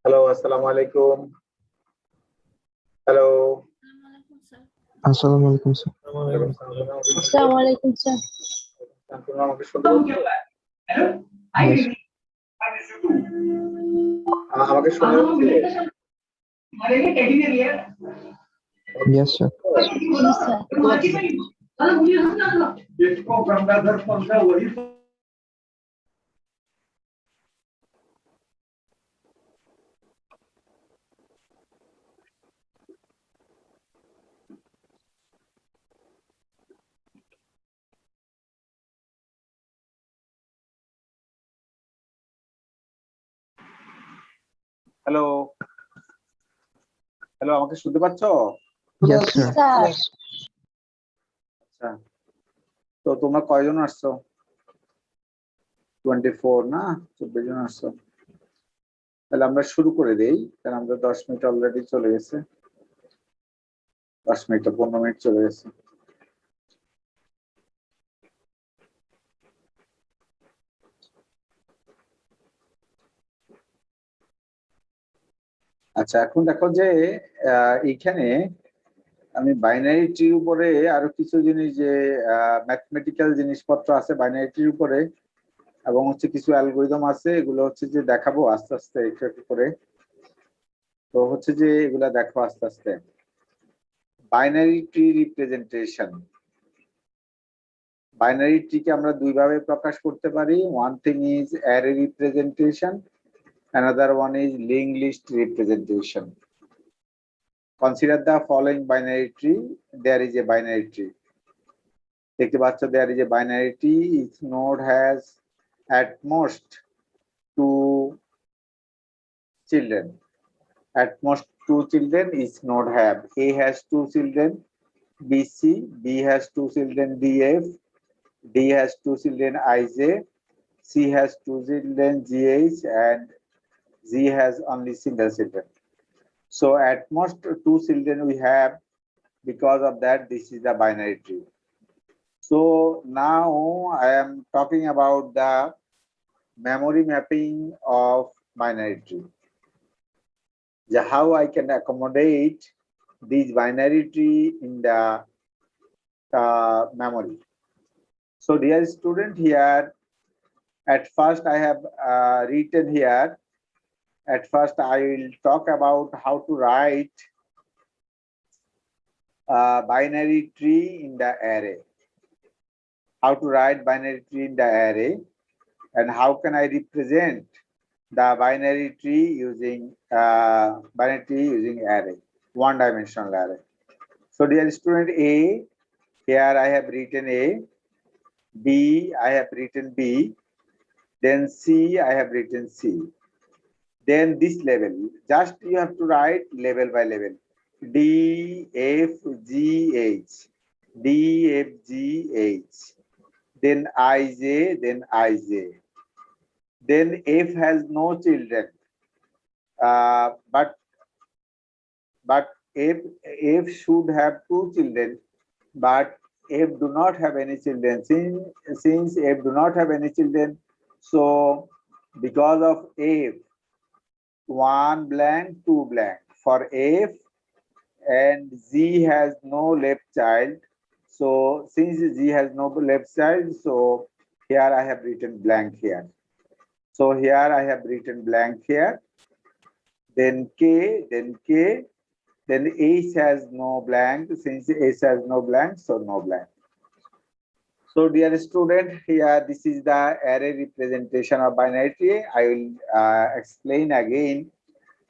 Hello, আসসালামু আলাইকুম। Hello, আসসালামু আলাইকুম স্যার। আসসালামু আলাইকুম স্যার। আপনারা আমাকে শুনতে পাচ্ছেন? আমাকে শুনতে পাচ্ছেন? Yes, sir. হ্যালো, হ্যালো, আমাকে শুনতে পাচ্ছ? Yes, sir. আচ্ছা, তো তোমরা কয়জন আসছো? 24 না, 24 জন আসছো। তাহলে আমরা শুরু করে দেই, কারণ আমরা 10 মিনিট অলরেডি চলে গেছে। 10 মিনিট 15 মিনিট চলে গেছে। আচ্ছা, এখন দেখো যে এইখানে আমি বাইনারি ট্রির উপরে আরো কিছু জিনিস, যে ম্যাথমেটিক্যাল জিনিসপত্র আছে বাইনারি ট্রির উপরে, এবং হচ্ছে কিছু অ্যালগরিদম আছে, এগুলো হচ্ছে যে দেখাবো আস্তে আস্তে একটু একটু করে। তো হচ্ছে যে এগুলা দেখো আস্তে আস্তে। বাইনারি ট্রি রিপ্রেজেন্টেশন, বাইনারি ট্রিকে আমরা দুইভাবে প্রকাশ করতে পারি। One thing is array representation, another one is linked list representation. Consider the following binary tree. There is a binary tree. দেখতে পাচ্ছ, there is a binary tree. Each node has at most 2 children. At most 2 children each node have. A has 2 children, BC. B has 2 children, DF. D has 2 children, IJ. C has 2 children, GH, and Z has only single children. So at most 2 children we have. Because of that, this is the binary tree. So now I am talking about the memory mapping of binary tree. How I can accommodate this binary tree in the memory. So dear student, here at first I have written here. At first I will talk about how to write binary tree in the array. How to write binary tree in the array, and how can I represent the binary tree using array, one-dimensional array. So dear student, A, here I have written A, B, I have written B, then C, I have written C. Then this level, just you have to write level by level. D, F, G, H, D, F, G, H, then IJ, then IJ. Then F has no children, but F should have 2 children, but F do not have any children. Since F do not have any children, so because of F, 1 blank, 2 blank for F, and Z has no left child. So since Z has no left child, so here I have written blank here. So here I have written blank here. Then K, then H has no blank. Since H has no blank, so no blank. So dear student, here this is the array representation of binary tree. I will explain again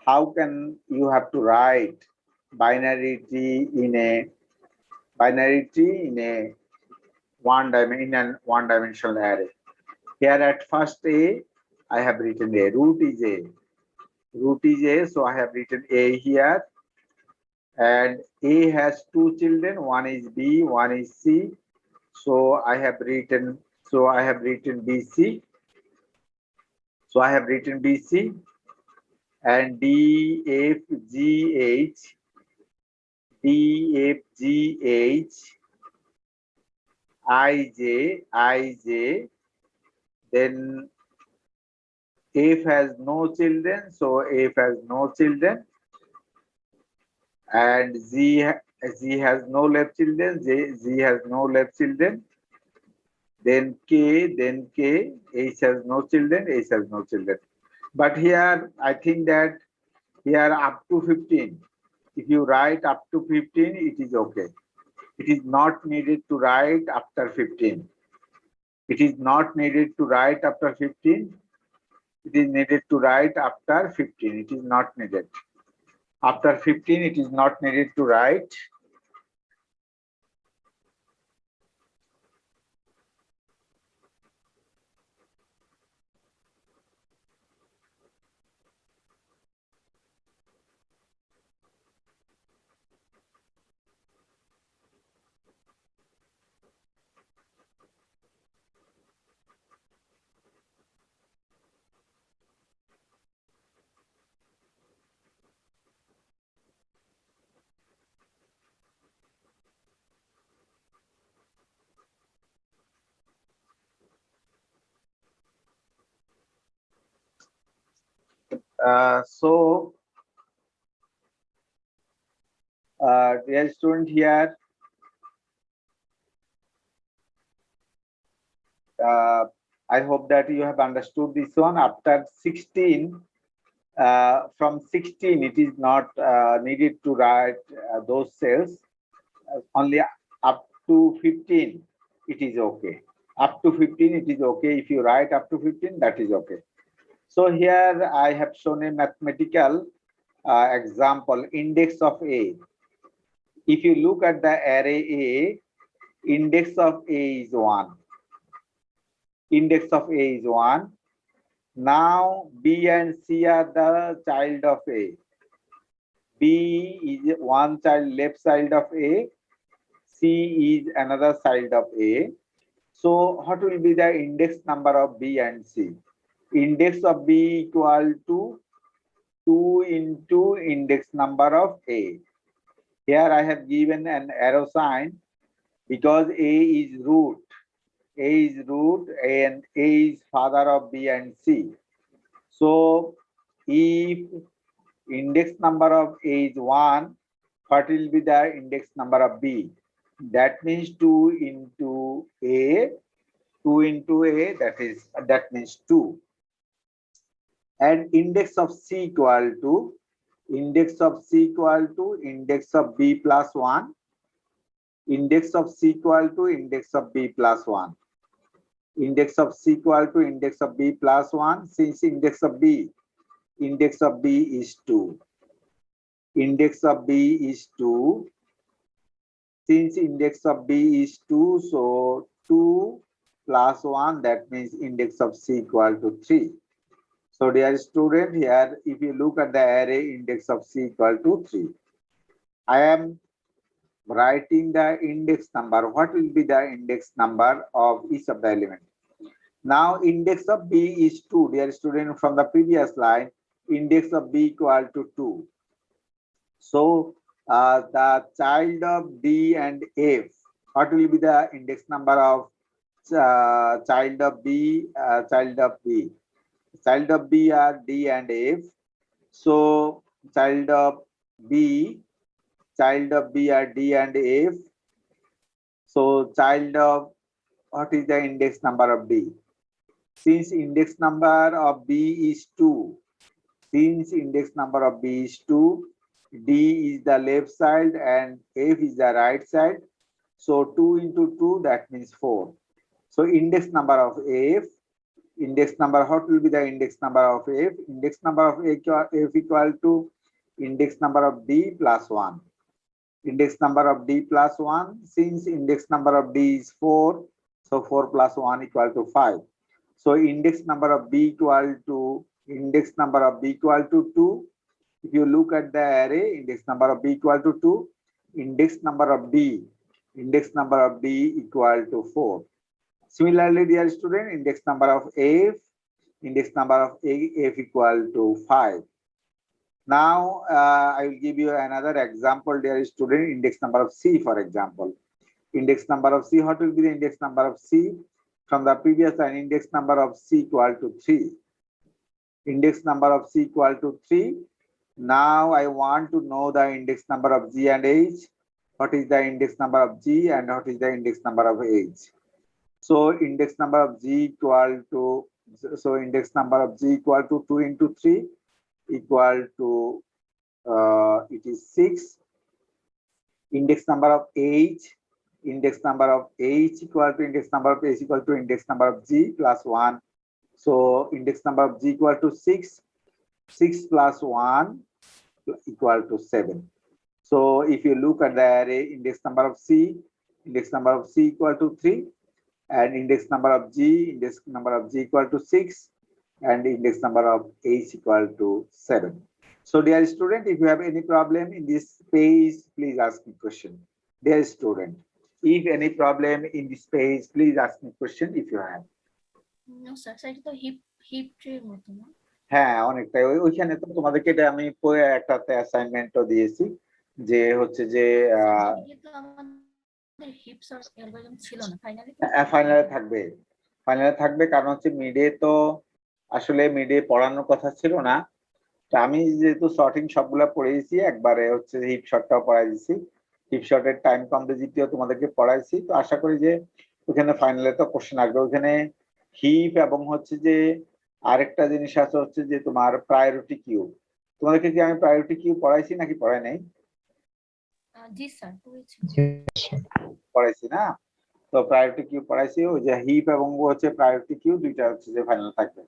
how can you have to write binary tree in a one-dimensional array. Here at first A, I have written A. Root is A, so I have written A here. And A has 2 children. One is B, one is C. So I have written BC. So I have written BC, and D, F, G, H, IJ. Then F has no children, so F has no children, and Z has no left children. Z has no left children. Then K, H has no children, H has no children. But here I think that here up to 15. If you write up to 15, it is okay. It is not needed to write after 15. It is not needed to write after 15. It is needed to write after 15. It is not needed. After 15, it is not needed to write. Dear student, here I hope that you have understood this one. After 16, from 16, it is not needed to write those cells. Only up to 15, it is okay. Up to 15, it is okay. If you write up to 15, that is okay. So here I have shown a mathematical example, index of A. If you look at the array A, index of A is 1. Index of A is 1. Now B and C are the child of A. B is one child, left child of A. C is another child of A. So what will be the index number of B and C? Index of B equal to 2 into index number of A. Here I have given an arrow sign because A is root. A is root and A is father of B and C. So if index number of A is 1, what will be the index number of B? That means 2 into A. 2 into A, that means 2. And index of C equal to index of B plus 1. Index of C equal to index of B plus 1. Index of C equal to index of B plus 1. Since index of B is 2. Index of B is 2. Since index of B is 2, so 2 plus 1, that means index of C equal to 3. So dear student, here if you look at the array, index of C equal to 3. I am writing the index number. What will be the index number of each of the elements? Now index of B is 2. Dear student, from the previous line, index of B equal to 2. So the child of D and F, what will be the index number of child of B, child of B? Child of B are D and F. So child of B are D and F. So child of, what is the index number of D? Since index number of B is 2, since index number of B is 2, D is the left side and F is the right side. So 2 into 2, that means 4. So index number of F, index number, what will be the index number of F? Index number of F equal to index number of D plus 1. Index number of D plus 1, since index number of D is 4, so 4 plus 1 equal to 5. So index number of B equal to 2. If you look at the array, index number of B equal to 2, index number of D equal to 4. Similarly, dear student, index number of F equal to 5. Now I will give you another example, dear student, index number of C, for example. Index number of C, what will be the index number of C? From the previous line, index number of C equal to 3. Index number of C equal to 3. Now I want to know the index number of G and H. What is the index number of G and what is the index number of H? So index number of G equal to, index number of G equal to 2 into 3 equal to, it is 6. Index number of H equal to index number of H equal to index number of G plus 1. So index number of G equal to 6. 6 plus 1 equal to 7. So if you look at the array, index number of C equal to 3, and index number of G equal to 6, and index number of H equal to 7. So dear student, if you have any problem in this page, please ask me question. Dear student, if any problem in this page, please ask me question if you have. No sir, এটা তো heap ট্রির মতো না? হ্যাঁ, অনেকটাই। ওইখানে তো তোমাদেরকে এটা আমি পরে একটাতে অ্যাসাইনমেন্টও দিয়েছি, যে হচ্ছে যে কিন্তু আমাদের হিপ সার্চ অ্যালগরিদম ছিল না ফাইনালি। ফাইনালে থাকবে কারণ হচ্ছে মিডে তো আসলে মিডে পড়ানোর কথা ছিল না। তো আমি যেহেতু শর্টিং সবগুলা পড়েছি, একবারে হচ্ছে হিপ শটটাও পড়াই দিছি। হিপ শটের টাইম কমপ্লেক্সিটিও তোমাদেরকে পড়াইছি। তো আশা করি যে ওখানে ফাইনালে তো কোশ্চেন আসবে। ওখানে হিপ এবং হচ্ছে যে আরেকটা জিনিস আছে হচ্ছে যে তোমার প্রায়োরিটি কিউ। তোমাদেরকে কি আমি প্রায়োরিটি কিউ পড়াইছি নাকি পড়াই নাই? জি স্যার, পড়াইছি না? তো প্রায়োরিটি কিউ পড়াইছি, ওই যে হিপ এবং হচ্ছে প্রায়োরিটি কিউ দুইটা হচ্ছে যে ফাইনাল থাকবে,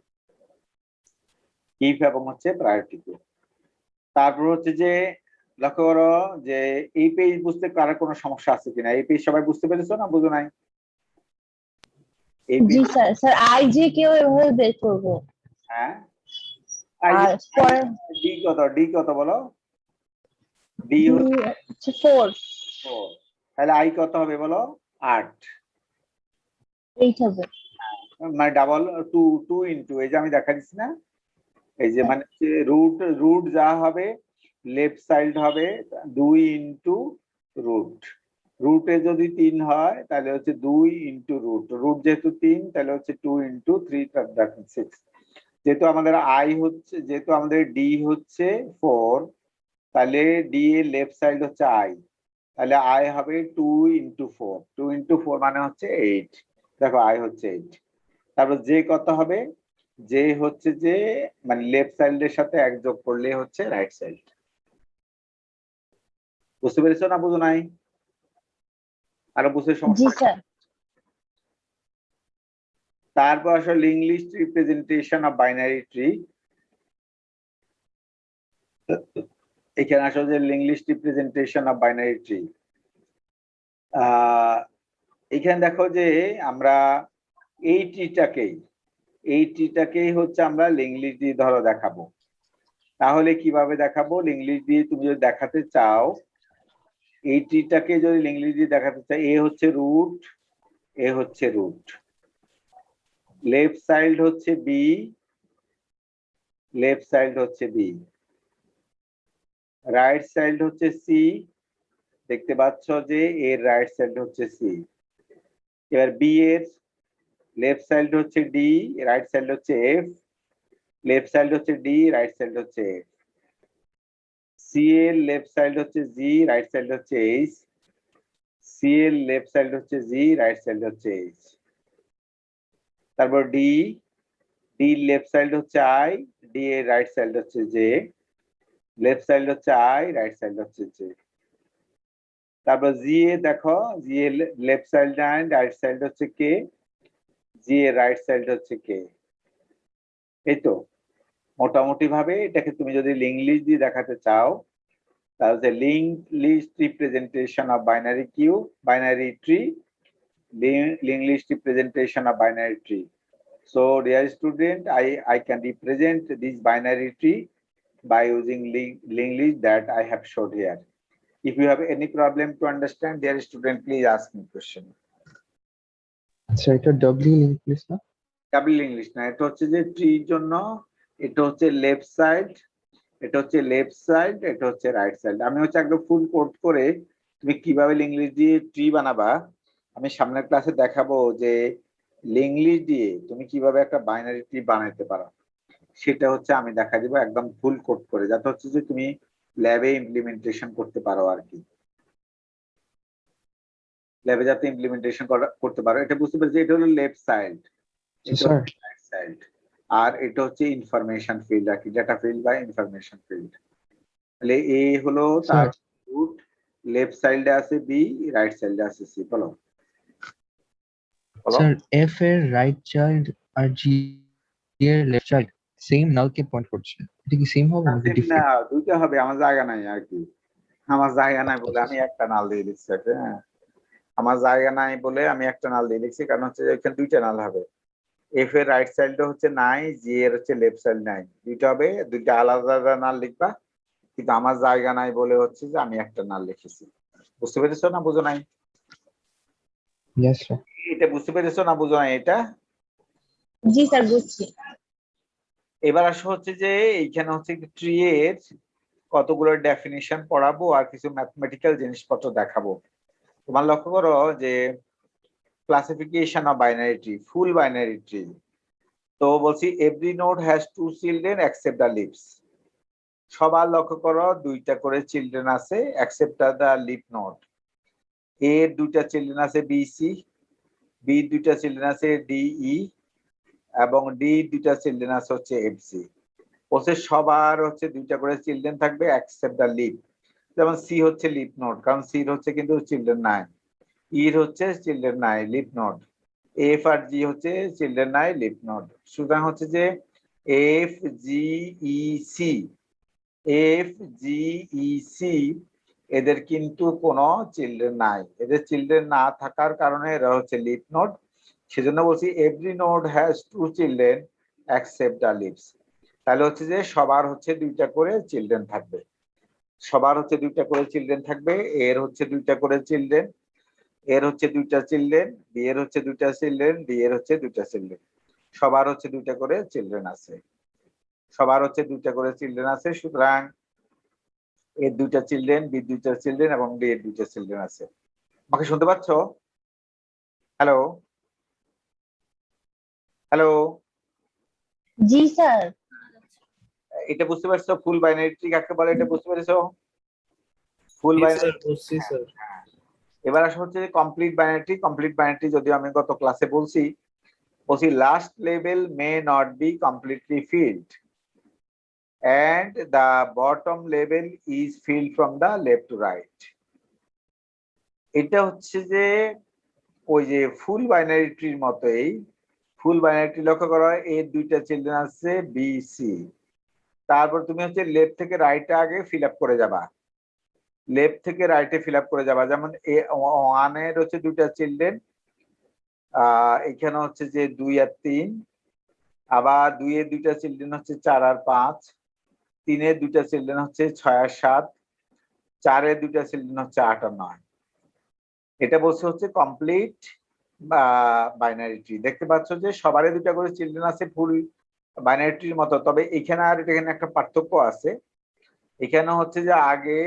হিপ এবং হচ্ছে প্রায়োরিটি কিউ। তারপর হচ্ছে যে লক্ষ্য করো যে এই পেজ বুঝতে কারো কোনো সমস্যা আছে কিনা, এই পেজ সবাই বুঝতে পেরেছো না বুঝো নাই? এই জি পেজ, স্যার। স্যার আই যে কেউ এভাবে বের করবো। হ্যাঁ আর পরে ডি কত, ডি কত বলো? ডি হচ্ছে 4 4, তাহলে আই কত হবে বলো? 8, 8 হবে। মানে ডাবল 2 2 ইনটু এই যে আমি দেখা দিচ্ছি না, এই যে মানে রুট রুট যা হবে লেফট সাইড হবে 2 ইনটু রুট, রুটে যদি 3 হয় তাহলে হচ্ছে 2 ইনটু রুট, রুট যেহেতু 3 তাহলে হচ্ছে 2 ইনটু 3 6। যেহেতু আমাদের আই হচ্ছে, যেহেতু আমাদের ডি হচ্ছে 4, তাহলে ডি এর লেফট সাইড হচ্ছে আই, তাহলে আই হবে 2 ইনটু 4, 2 ইনটু 4 মানে হচ্ছে 8। দেখো আই হচ্ছে 8। তারপর যে কত হবে? যে হচ্ছে যে মানে লেফট সাইডের সাথে এক যোগ করলে হচ্ছে রাইট সাইড। বুঝতে পেরেছো না বুঝো নাই? আরো বুঝতে জি সমস্যা? স্যার। তারপর আসলে link list representation of binary tree. এখানে আসলে যে link list representation of binary tree, এখানে দেখো যে আমরা এই ট্রিটাকেই হচ্ছে আমরা লিঙ্ক লিস্ট দিয়ে ধরো দেখাবো। তাহলে কিভাবে দেখাবো? লিঙ্ক লিস্ট দিয়ে তুমি যদি দেখাতে চাও, এই ট্রিটাকে যদি লিঙ্ক লিস্ট দিয়ে দেখাতে চাও, এ হচ্ছে রুট, এ হচ্ছে রুট, লেফট সাইড হচ্ছে বি, লেফট সাইড হচ্ছে বি, রাইট সাইড হচ্ছে সি, দেখতে পাচ্ছ যে এর রাইট সাইড হচ্ছে সি। এবার বি এর লেফট সাইড হচ্ছে ডি, রাইট সাইড হচ্ছে এফ, লেফট সাইড হচ্ছে ডি, রাইট সাইড হচ্ছে এফ। সি এর লেফট সাইড হচ্ছে জি, রাইট সাইড হচ্ছে এইচ, সি এর লেফট সাইড হচ্ছে জি, রাইট সাইড হচ্ছে এইচ। তারপর ডি, ডি লেফট সাইড হচ্ছে আই, ডি এর রাইট সাইড হচ্ছে জে, লেফট সাইড হচ্ছে আই, রাইট সাইড হচ্ছে জে। তারপর জি এ দেখো, জি এর left side and right side হচ্ছে কে, জি এর রাইট সাইড হচ্ছে কে। এই তো মোটামুটি ভাবে এটাকে তুমি যদি লিঙ্ক লিস্ট দিয়ে দেখাতে চাও, তাহলে link list representation of binary queue, binary tree, link list representation of binary tree. So dear student, I can represent this binary tree by using linked list that I have showed here. If you have any problem to understand, dear student, please ask me question. আচ্ছা এটা W link please না? Double link list না, এটা হচ্ছে যে ট্রির জন্য, এটা হচ্ছে লেফট সাইড, এটা হচ্ছে লেফট সাইড, এটা হচ্ছে রাইট সাইড। আমি হচ্ছে একদম ফুল কোড করে তুমি কিভাবে লিঙ্ক লিস্ট দিয়ে ট্রি বানাবা আমি সামনের ক্লাসে দেখাবো, যে লিঙ্ক লিস্ট দিয়ে তুমি কিভাবে একটা বাইনারি ট্রি বানাইতে পারো সেটা হচ্ছে আমি দেখা দিব একদম ফুল কোড করে, যাতে হচ্ছে যে তুমি ল্যাবে ইমপ্লিমেন্টেশন করতে পারো আর কি, ল্যাবে যাতে ইমপ্লিমেন্টেশন করতে পারো। এটা বুঝতে পেরেছি, এটা হলো লেফট সাইড, এটা স্যার হচ্ছে রাইট সাইড, আর এটা হচ্ছে ইনফরমেশন ফিল্ড আর কি, ডাটা ফিল্ড বা ইনফরমেশন ফিল্ড। তাহলে এ হলো তার রুট, লেফট সাইডে আছে বি, রাইট সাইডে আছে সি। বলো বলো। স্যার এফ এর রাইট চাইল্ড আর জি এর লেফট চাইল্ড সেম নাল কে পয়েন্ট করছে, এটা কি সেম হবে নাকি না ডিফারেন্ট? দুইটা হবে, আমার জায়গা নাই আর কি, আমার জায়গা নাই বলে আমি একটা নাল দিয়ে দিচ্ছি। হ্যাঁ আমার জায়গা নাই বলে আমি একটা নাল দিয়ে দিচ্ছি, কারণ হচ্ছে এখানে দুইটা নাল হবে, এফ এর রাইট সাইডটা হচ্ছে নাই, জি এর হচ্ছে লেফট সাইড নাই, দুইটা হবে, দুইটা আলাদা আলাদা নাল লিখবা, কিন্তু আমার জায়গা নাই বলে হচ্ছে যে আমি একটা নাল লিখেছি। বুঝতে পেরেছো না বুঝো নাই? Yes sir. এটা বুঝতে পেরেছো না বুঝো নাই এটা? জি স্যার বুঝছি। এবার আসো হচ্ছে যে এইখানে হচ্ছে ট্রি এর কতগুলো ডেফিনিশন পড়াবো আর কিছু ম্যাথমেটিক্যাল জিনিসপত্র দেখাবো। তোমার লক্ষ্য করো যে classification of binary tree, full binary tree. তো বলছি every node has two children except the leaves. সবার লক্ষ্য করো দুইটা করে চিলড্রেন আছে এক্সেপ্ট দ্য লিভ নোড। এর দুইটা চিলড্রেন আছে বি সি, বি দুইটা চিলড্রেন আছে ডি ই, এবং ডি দুইটা চিলড্রেন আছে হচ্ছে এফ সি। বলছে সবার হচ্ছে দুইটা করে চিলড্রেন থাকবে এক্সেপ্ট দ্য লিভ। যেমন সি হচ্ছে লিভ নোড, কারণ সি হচ্ছে কিন্তু চিলড্রেন নাই। ইর হচ্ছে চিলড্রেন নাই, লিফ নোড। এফ আর জি হচ্ছে চিলড্রেন নাই, লিফ নোড। সুতরাং হচ্ছে যে F G E C, F G E C এদের কিন্তু কোনো চিলড্রেন নাই। এদের চিলড্রেন না থাকার কারণে এরা হচ্ছে লিফ নোড। সেজন্য বলছি every node has two children except the leaves. তাহলে হচ্ছে যে সবার হচ্ছে দুইটা করে চিলড্রেন থাকবে, সবার হচ্ছে দুইটা করে চিলড্রেন থাকবে। এর হচ্ছে দুইটা করে চিলড্রেন, এর হচ্ছে দুইটা চিলড্রেন, বি এর হচ্ছে দুইটা চিলড্রেন, ডি এর হচ্ছে দুইটা চিলড্রেন। সবার হচ্ছে দুইটা করে চিলড্রেন আছে, সবার হচ্ছে দুইটা করে চিলড্রেন আছে। সুতরাং এর দুইটা চিলড্রেন, বি দুইটা চিলড্রেন এবং ডি এর দুইটা চিলড্রেন আছে। আমাকে শুনতে পাচ্ছ? হ্যালো, হ্যালো, জি স্যার। এটা বুঝতে পারছো ফুল বাইনারি ট্রি কাকে বলে? এটা বুঝতে পেরেছো? ফুল বাইনারি। এবার আসা হচ্ছে complete binary tree. Complete binary tree যদিও আমি গত ক্লাসে বলছি last level may not be completely field and the bottom level is filled from the left to right. এটা হচ্ছে যে ওই যে ফুল বাইনারি ট্রির মতোই, ফুল বাইনারি ট্রি লক্ষ্য করো, এর দুইটা চিলড্রেন আছে বি সি। তারপর তুমি হচ্ছে লেফট থেকে রাইটে আগে ফিল আপ করে যাবা, লেফট থেকে রাইটে ফিল আপ করে যাবা। যেমন এ ওয়ান এর হচ্ছে দুইটা চিলড্রেন, এখানে হচ্ছে যে 2 আর 3, আবার 2 এর দুইটা চিলড্রেন হচ্ছে 4 আর 5, 3 এর দুইটা চিলড্রেন হচ্ছে 6 আর 7, 4 এর দুইটা চিলড্রেন হচ্ছে 8 আর 9। এটা বলছে হচ্ছে কমপ্লিট বাইনারি ট্রি। দেখতে পাচ্ছ যে সবারই দুইটা করে চিলড্রেন আছে ফুল বাইনারি ট্রির মতো। তবে এখানে আর এখানে একটা পার্থক্য আছে। এখানে হচ্ছে যে আগে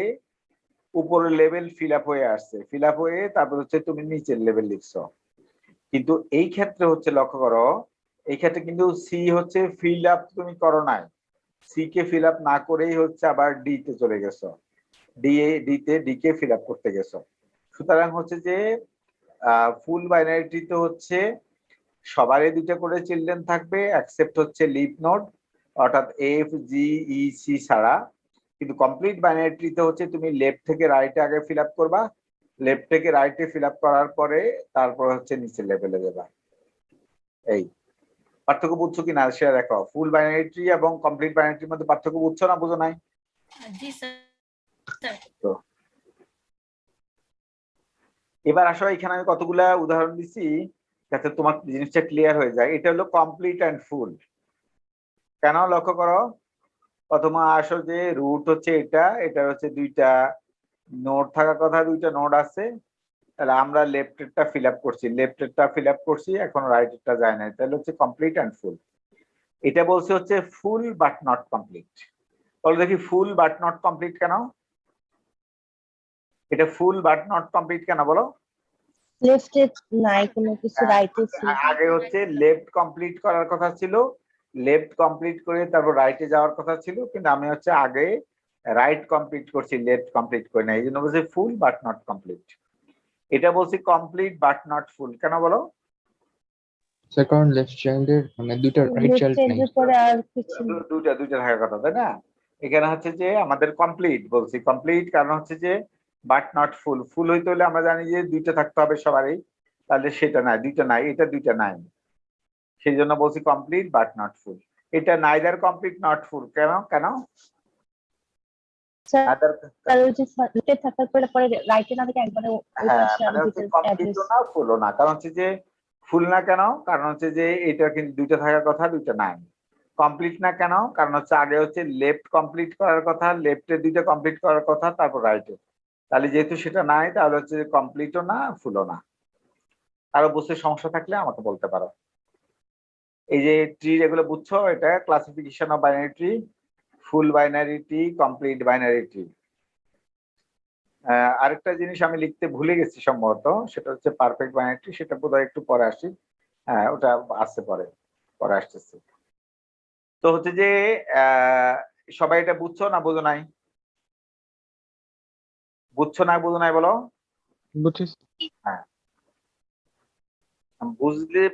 উপরের লেভেল ফিল আপ হয়ে আসছে, ফিল আপ হয়ে তারপর হচ্ছে তুমি নিচের লেভেল লিখছো। কিন্তু এই ক্ষেত্রে হচ্ছে লক্ষ্য করো, এই ক্ষেত্রে কিন্তু সি হচ্ছে ফিল আপ তুমি করো নাই, সি কে ফিল আপ না করেই হচ্ছে আবার ডি তে চলে গেছো, ডি তে ডি কে ফিল আপ করতে গেছো। সুতরাং হচ্ছে যে ফুল বাইনারিটিতে হচ্ছে সবারই দুইটা করে চিলড্রেন থাকবে এক্সেপ্ট হচ্ছে লিফ নোড অর্থাৎ এফ জি ই সি ছাড়া। কিন্তু কমপ্লিট বাইনারিটিতে হচ্ছে তুমি লেফট থেকে রাইটে আগে ফিল আপ করবা, লেফট থেকে রাইটে ফিল আপ করার পরে তারপর হচ্ছে নিচের লেভেলে যাবা। এই পার্থক্য বুঝছো কিনা সেটা দেখো। ফুল বাইনারি ট্রি এবং কমপ্লিট বাইনারি ট্রির মধ্যে পার্থক্য বুঝছো না বুঝো নাই? জি স্যার। তো এবার আসো, এখানে আমি কতগুলা উদাহরণ দিছি যাতে তোমার জিনিসটা ক্লিয়ার হয়ে যায়। এটা হলো কমপ্লিট এন্ড ফুল। কেন লক্ষ্য করো, প্রথমে আসো যে রুট হচ্ছে এটা, এটা হচ্ছে দুইটা নোড থাকার কথা, দুইটা নোড আছে। তাহলে আমরা লেফটেরটা ফিল আপ করছি, লেফটেরটা ফিল আপ করছি, এখন রাইটেরটা যায় নাই, তাহলে হচ্ছে কমপ্লিট এন্ড ফুল। এটা বলছে হচ্ছে ফুল বাট নট কমপ্লিট। বলো দেখি ফুল বাট নট কমপ্লিট কেন? এটা ফুল বাট নট কমপ্লিট কেন বলো? লেফটে নাই কোনো কিছু, রাইটে ছিল। আগে হচ্ছে লেফট কমপ্লিট করার কথা ছিল, লেফট কমপ্লিট করে তারপর রাইটে যাওয়ার কথা ছিল, কিন্তু আমি হচ্ছে আগে রাইট কমপ্লিট করছি, লেফট কমপ্লিট করি না, এই জন্য বলছি ফুল বাট নট কমপ্লিট। এটা বলছি কমপ্লিট বাট নট ফুল কেন বলো? সেকেন্ড লেফট চাইল্ডের মানে দুইটা রাইট লেফট চাইল্ড নেই। সাইডের পরে আর কিছু নেই। দুইটা থাকার কথা, তাই না? এখানে হচ্ছে যে আমাদের কমপ্লিট বলছি, কমপ্লিট কারণ হচ্ছে যে বাট নট ফুল। ফুল হইতে হলে আমরা জানি যে দুইটা থাকতে হবে সবারই, তাহলে সেটা নাই, দুইটা নাই, এটা দুইটা নাই, সেই জন্য বলছি কমপ্লিট বাট নট ফুল। এটা নাইদার কমপ্লিট নট ফুল কেন? কেন স্যার ওই যে লেফটে থাকার পরে রাইটে না থেকে একবারে ওই পাশে মানে আর হচ্ছে দুটো কমপ্লিটও অ্যাড্রেস। না ফুলও না। কারণ হচ্ছে যে ফুল না কেন? কারণ হচ্ছে যে এটা কিন্তু দুইটা থাকার কথা, দুইটা নাই। কমপ্লিট না কেন? কারণ হচ্ছে আগে হচ্ছে লেফট কমপ্লিট করার কথা, লেফটে দুইটা কমপ্লিট করার কথা, তারপর রাইটে। তাহলে যেহেতু সেটা নাই, তাহলে হচ্ছে কমপ্লিটও না ফুলও না। আরো বুঝতে সমস্যা থাকলে আমাকে বলতে পারো। এই যে ট্রি এগুলো বুঝছো, এটা classification of binary tree, full binary tree, complete binary tree. আরেকটা জিনিস আমি লিখতে ভুলে গেছি সম্ভবত, সেটা হচ্ছে পারফেক্ট বাইনারি ট্রি। সেটা বোধহয় একটু পরে আসি, হ্যাঁ ওটা আসছে পরে, পরে আসতেছে। তো হচ্ছে যে সবাই এটা বুঝছো না বুঝো নাই? বুঝছো না বুঝো নাই বলো? হ্যাঁ,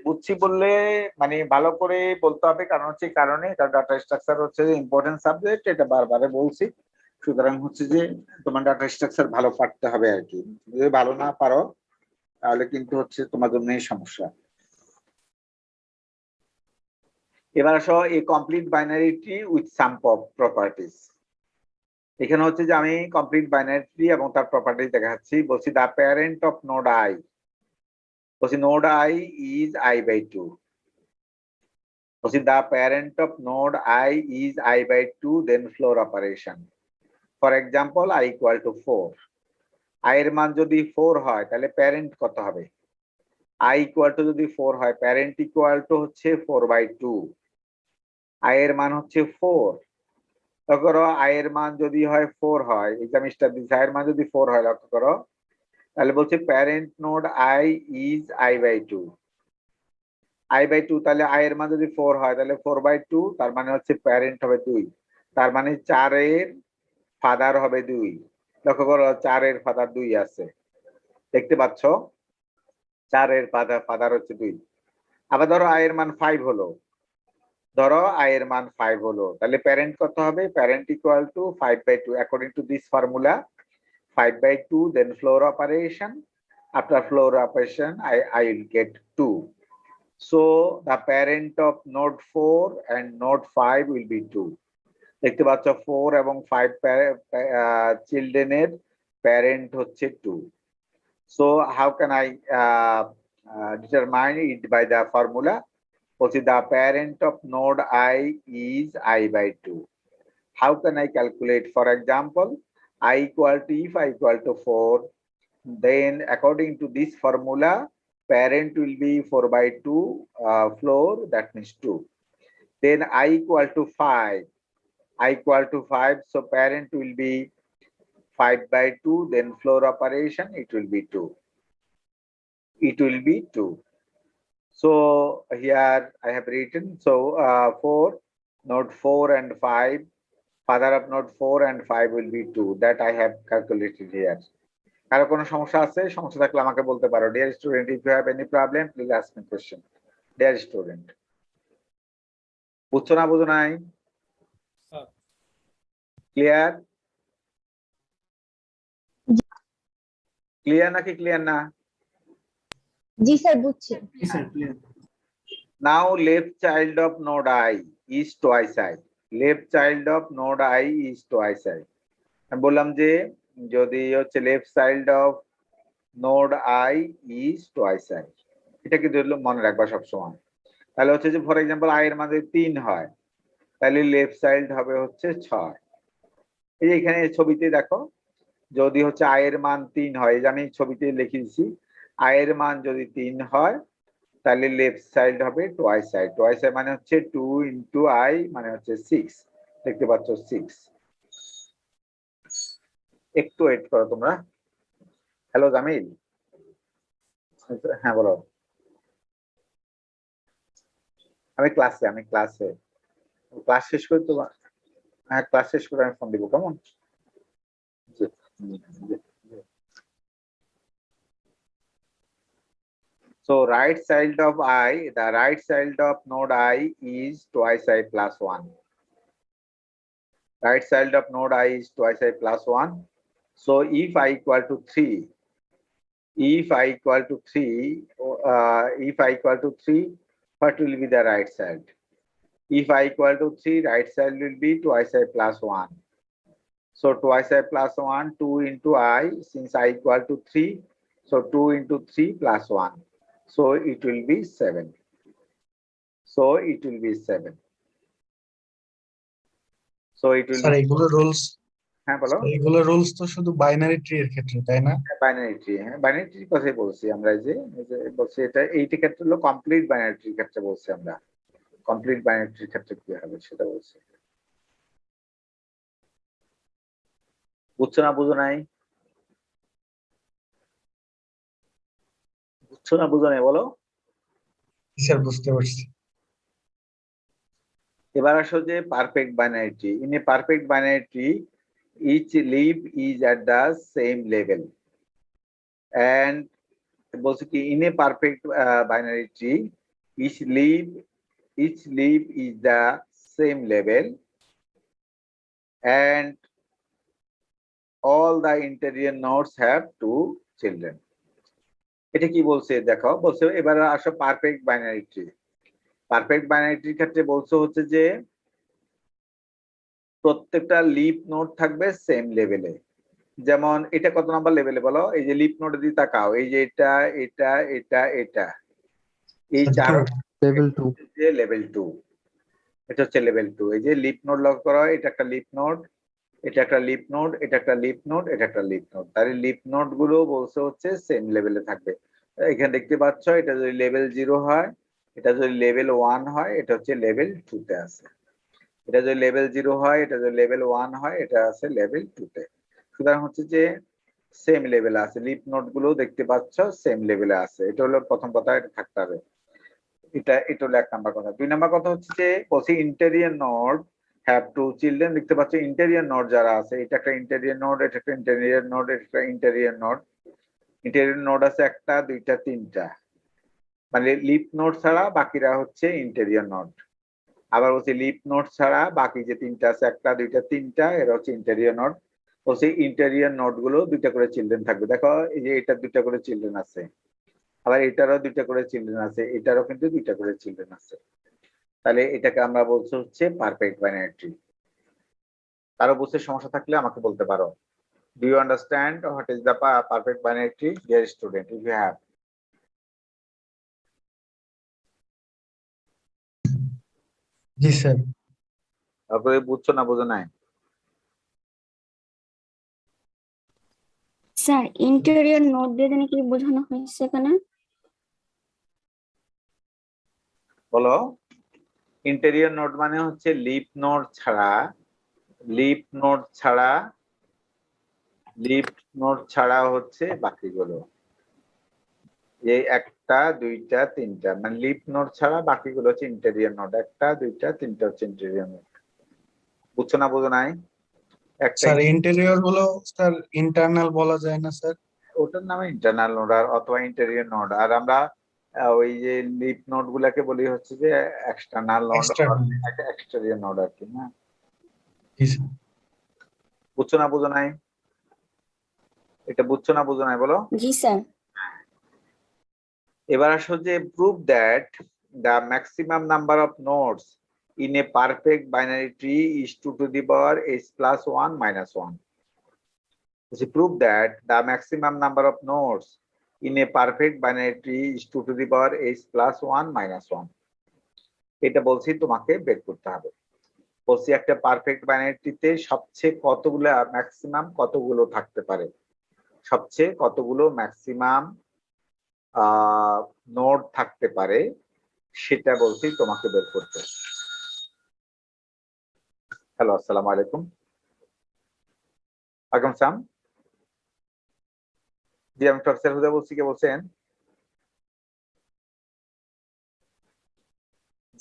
বুঝছি বললে মানে ভালো করে বলতে হবে, কারণ হচ্ছে এই কারণে ডাটা স্ট্রাকচার হচ্ছে ইম্পর্টেন্ট সাবজেক্ট, এটা বারবার বলছি। সুতরাং হচ্ছে যে তোমার ডাটা স্ট্রাকচার ভালো পারতে হবে আর কি। যদি ভালো না পারো তাহলে কিন্তু হচ্ছে তোমার জন্যই সমস্যা। এবার আসো এই complete binary tree with some properties. এখানে হচ্ছে যে আমি কমপ্লিট বাইনারি ট্রি এবং তার প্রপার্টিজ দেখাচ্ছি। বলছি the parent of node I, বলছি node I is I by 2। বলছি the parent of node I is I by 2, then floor operation. For example I equal to 4। I এর মান যদি 4 হয় তাহলে প্যারেন্ট কত হবে? আই ইকুয়াল টু যদি 4 হয়, প্যারেন্ট ইকুয়াল টু হচ্ছে 4/2। আই এর মান হচ্ছে 4। লক্ষ্য করো আই এর মান যদি হয় 4 হয়, এক্সাম স্টার দিচ্ছে আই এর মান যদি 4 হয়, লক্ষ্য করো তাহলে বলছে parent node I is I by 2। I by 2 তাহলে আই এর মান যদি 4 হয় তাহলে 4/2, তার মানে হচ্ছে প্যারেন্ট হবে 2। তার মানে 4 এর ফাদার হবে 2। লক্ষ্য করো 4 এর ফাদার 2 আছে, দেখতে পাচ্ছ? 4 এর ফাদার হচ্ছে 2। আবার ধরো আই এর মান 5 হলো, ধরো আই এর মান 5 হলো, তাহলে প্যারেন্ট কত হবে? Parent equal to 5/2 according to this formula. 5/2, then floor operation. After floor operation, I will get 2. So the parent of node 4 and node 5 will be 2. দেখতে পাচ্ছ 4 এবং 5 চিলড্রেনের প্যারেন্ট হচ্ছে 2। So how can I determine it? By the formula. বলছি the parent of node I is I by 2. How can I calculate? For example, I equal to, if I equal to 4, then according to this formula, parent will be 4/2 floor, that means 2. Then I equal to 5. I equal to 5, so parent will be 5/2, then floor operation, it will be 2. It will be 2. So here I have written, so 4, node 4 and 5, father of node 4 and 5 will be 2. That I have calculated here. কারো কোনো সমস্যা আছে? সমস্যা থাকলে আমাকে বলতে পারো। Dear student, if you have any problem please ask me question. Dear student, বুঝছো না বুঝো নাই? ক্লিয়ার? ক্লিয়ার নাকি ক্লিয়ার না? জি স্যার বুঝছি। Now left child of node I is twice I. Left child of node I is twice I. আমি বললাম যে যদি হচ্ছে left child of node I is twice I, এটা কিন্তু মনে রাখবা সবসময়। তাহলে হচ্ছে যে ফর এক্সাম্পল আই এর মান যদি 3 হয় তাহলে লেফট চাইল্ড হবে হচ্ছে 6। এই যে এখানে ছবিতে দেখো, যদি হচ্ছে আই এর মান 3 হয়, এই যে আমি ছবিতে লিখে দিচ্ছি, আই এর মান যদি 3 হয় তাহলে লেফট চাইল্ড হবে টুয়াইস আই। টুয়াইস আই মানে হচ্ছে 2 ইন্টু আই মানে হচ্ছে 6। দেখতে পাচ্ছ 6। একটু ওয়েট করো তোমরা। হ্যালো জামিল, হ্যাঁ বলো। আমি ক্লাসে ক্লাস শেষ করে তো, হ্যাঁ ক্লাস শেষ করে আমি ফোন দিব, কেমন? So right child of I, the right child of node I is twice I plus 1. Right child of node I is twice I plus 1. So if I equal to 3, if I equal to 3, what will be the right child? If I equal to 3, right child will be twice I plus 1. So twice I plus 1, 2 into I, since I equal to 3, so 2 into 3 plus 1. So it will be 7. So it will be 7. So it will sir be, এগুলো rules হ্যাঁ বলো। এগুলো rules তো শুধু binary tree এর ক্ষেত্রে, তাই না? বাইনারি ট্রি, হ্যাঁ বাইনারি ট্রির কথাই বলছি আমরা। এই যে বলছি এটা এইটা ক্ষেত্রে হলো কমপ্লিট বাইনারি ট্রির ক্ষেত্রে বলছি আমরা। কমপ্লিট বাইনারি ট্রির ক্ষেত্রে কি হবে সেটা বলছি। বুঝছো না বুঝো নাই? বুঝছো না বুঝো নাই বলো। স্যার বুঝতে পারছি। এবার আসো যে perfect binary tree. In a perfect binary tree, each leaf is at the same level, and বলছে কি in a perfect binary tree, each leaf is the same level and all the interior nodes have 2 children. এটা কি বলছে দেখো, বলছে এবার আসো perfect binary tree. Perfect binary ট্রির ক্ষেত্রে বলছে হচ্ছে যে প্রত্যেকটা লিফ নোড থাকবে সেম লেভেলে। যেমন এটা কত নাম্বার লেভেলে বলো, এই যে লিফ নোডে দিয়ে তাকাও, এই যে এটা এটা এটা এটা, এই চার level 2 লেভেল 2, এটা হচ্ছে লেভেল 2। এই যে লিফ নোড লক করা হয়, এটা একটা লিফ নোড, এটা একটা লিফ নোড, এটা একটা লিফ নোড, এটা একটা লিফ নোড। তাহলে লিফ নোড গুলো বলছে হচ্ছে সেম লেভেলে থাকবে। এখানে দেখতে পাচ্ছ, এটা যদি লেভেল 0 হয়, এটা যদি লেভেল 1 হয়, এটা হচ্ছে লেভেল 2 তে আছে। এটা যদি লেভেল 0 হয়, এটা যদি লেভেল 1 হয়, এটা আছে লেভেল 2 তে। সুতরাং হচ্ছে যে সেম লেভেলে আছে, লিফ নোড গুলো দেখতে পাচ্ছ সেম লেভেলে আছে। এটা হলো প্রথম কথা, এটা থাকতে হবে। এটা হলো 1 নাম্বার কথা। 2 নাম্বার কথা হচ্ছে যে বলছি interior node have to children. দেখতে পাচ্ছ ইন্টেরিয়র নোড যারা আছে, এটা একটা ইন্টেরিয়র নোড, এটা একটা ইন্টেরিয়র নোড, এটা একটা ইন্টেরিয়র নোড। ইন্টেরিয়র নোড আছে 1টা 2টা 3টা, মানে লিফ নোড ছাড়া বাকিরা হচ্ছে ইন্টেরিয়র নোড। আবার বলছি লিফ নোড ছাড়া বাকি যে 3টা আছে, 1টা 2টা 3টা, এরা হচ্ছে ইন্টেরিয়র নোড। বলছি ইন্টেরিয়র নোড গুলো 2টা করে চিলড্রেন থাকবে। দেখো এই যে এটা 2টা করে চিলড্রেন আছে, আবার এটারও 2টা করে চিলড্রেন আছে, এটারও কিন্তু 2টা করে চিলড্রেন আছে। তাহলে এটাকে আমরা বলছি হচ্ছে পারফেক্ট বাইনারি ট্রি। কারো বুঝতে সমস্যা থাকলে আমাকে বলতে পারো। Do you understand what is the perfect binary tree dear student? If you have. জি স্যার। তারপরে বুঝছো না বোঝো নাই? স্যার ইন্টেরিয়র নোট দিয়ে জানি কি বোঝানো হয়েছে এখানে? বলো। ইন্টেরিয়র নোড মানে হচ্ছে লিফ নোড ছাড়া, লিফ নোড ছাড়া, লিফ নোড ছাড়া হচ্ছে বাকিগুলো। এই 1টা 2টা 3টা, মানে লিফ নোড ছাড়া বাকিগুলো হচ্ছে ইন্টেরিয়র নোড। 1টা 2টা 3টা হচ্ছে ইন্টেরিয়র নোড। বুঝছো না বোঝো নাই? একটা স্যার ইন্টেরিয়র হলো স্যার ইন্টারনাল বলা যায় না স্যার? ওটার নামে ইন্টারনাল নোড আর অথবা ইন্টেরিয়র নোড। আর আমরা ওই যে লিফ নোড গুলাকে বলি হচ্ছে যে external node, External। Exterior node আর কি। হ্যাঁ, জি স্যার। বুঝছো না বোঝো নাই? এটা বুঝছো না বোঝো নাই বলো। জি স্যার। এবার আসো যে prove that the maximum number of nodes in a perfect binary tree is 2 to the power h plus 1 minus 1. Prove that the maximum number of nodes in a perfect binary tree is 2 to the power h plus 1 minus 1. এটা বলছি তোমাকে বের করতে হবে। বলছি একটা perfect binary ট্রিতে সবচেয়ে কতগুলো ম্যাক্সিমাম কতগুলো থাকতে পারে, সবচেয়ে কতগুলো ম্যাক্সিমাম নোড থাকতে পারে, সেটা বলছি তোমাকে বের করতে। হ্যালো, আসসালামু আলাইকুম। ওয়ালাইকুম সালাম। জি, আমি প্রফেসর হুদা বলছি। কে বলছেন?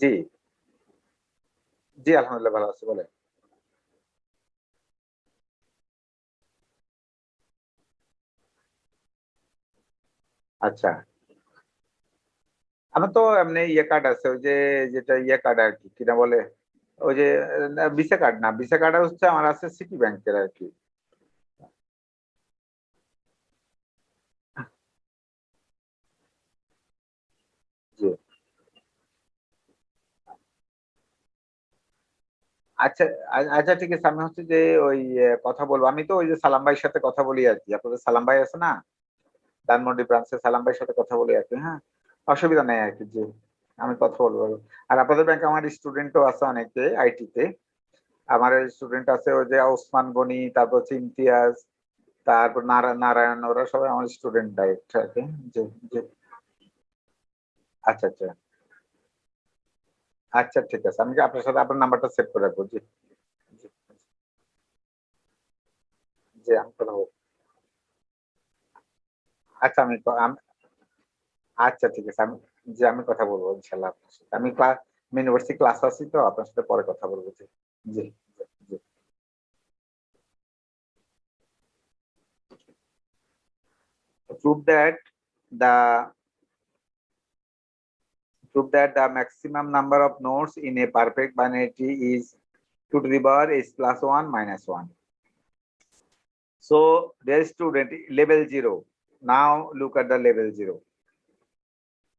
জি জি, আলহামদুলিল্লাহ ভালো আছি। বলে আচ্ছা, আমার তো এমনি ইয়ে কার্ড আছে, ওই যে যেটা ইয়ে কার্ড আর কি, কিনা বলে ওই যে ভিসা কার্ড না, ভিসা কার্ড হচ্ছে আমার আছে সিটি ব্যাংকের আর কি। জি, আচ্ছা আচ্ছা, ঠিক আছে। আমি হচ্ছে যে ওই কথা বলবো, আমি তো ওই যে সালাম ভাইয়ের সাথে কথা বলি আর কি। আপনাদের সালাম ভাই আছে না, ধানমন্ডি ব্রাঞ্চে, সালাম ভাইয়ের সাথে কথা বলি আর কি। হ্যাঁ, অসুবিধা নেই আর কি। জি, আমি কথা বলবো। আর আপনাদের ব্যাংকে আমার স্টুডেন্টও আছে অনেকে আইটিতে। আমার স্টুডেন্ট আছে ওই যে ওসমান গনি, তারপর হচ্ছে ইমতিয়াজ, তারপর নারায়ণ, ওরা সবাই আমার স্টুডেন্ট ডাইরেক্ট আর কি। জি জি, আচ্ছা আচ্ছা আচ্ছা, ঠিক আছে। আমি আপনার সাথে আপনার নাম্বারটা সেভ করে রাখবো। জি জি জি, আমি কথা বলবো। আচ্ছা আচ্ছা, ঠিক আছে। আমি কথা বলবো ইনশাল্লাহ আপনার সাথে। আমি ইউনিভার্সিটি ক্লাস আছি, তো আপনার সাথে পরে কথা বলবো। জি জি জি। prove that the prove that the maximum number of nodes in a perfect binary tree is 2 to the power h plus 1 minus 1. So dear student, level 0, now look at the level 0.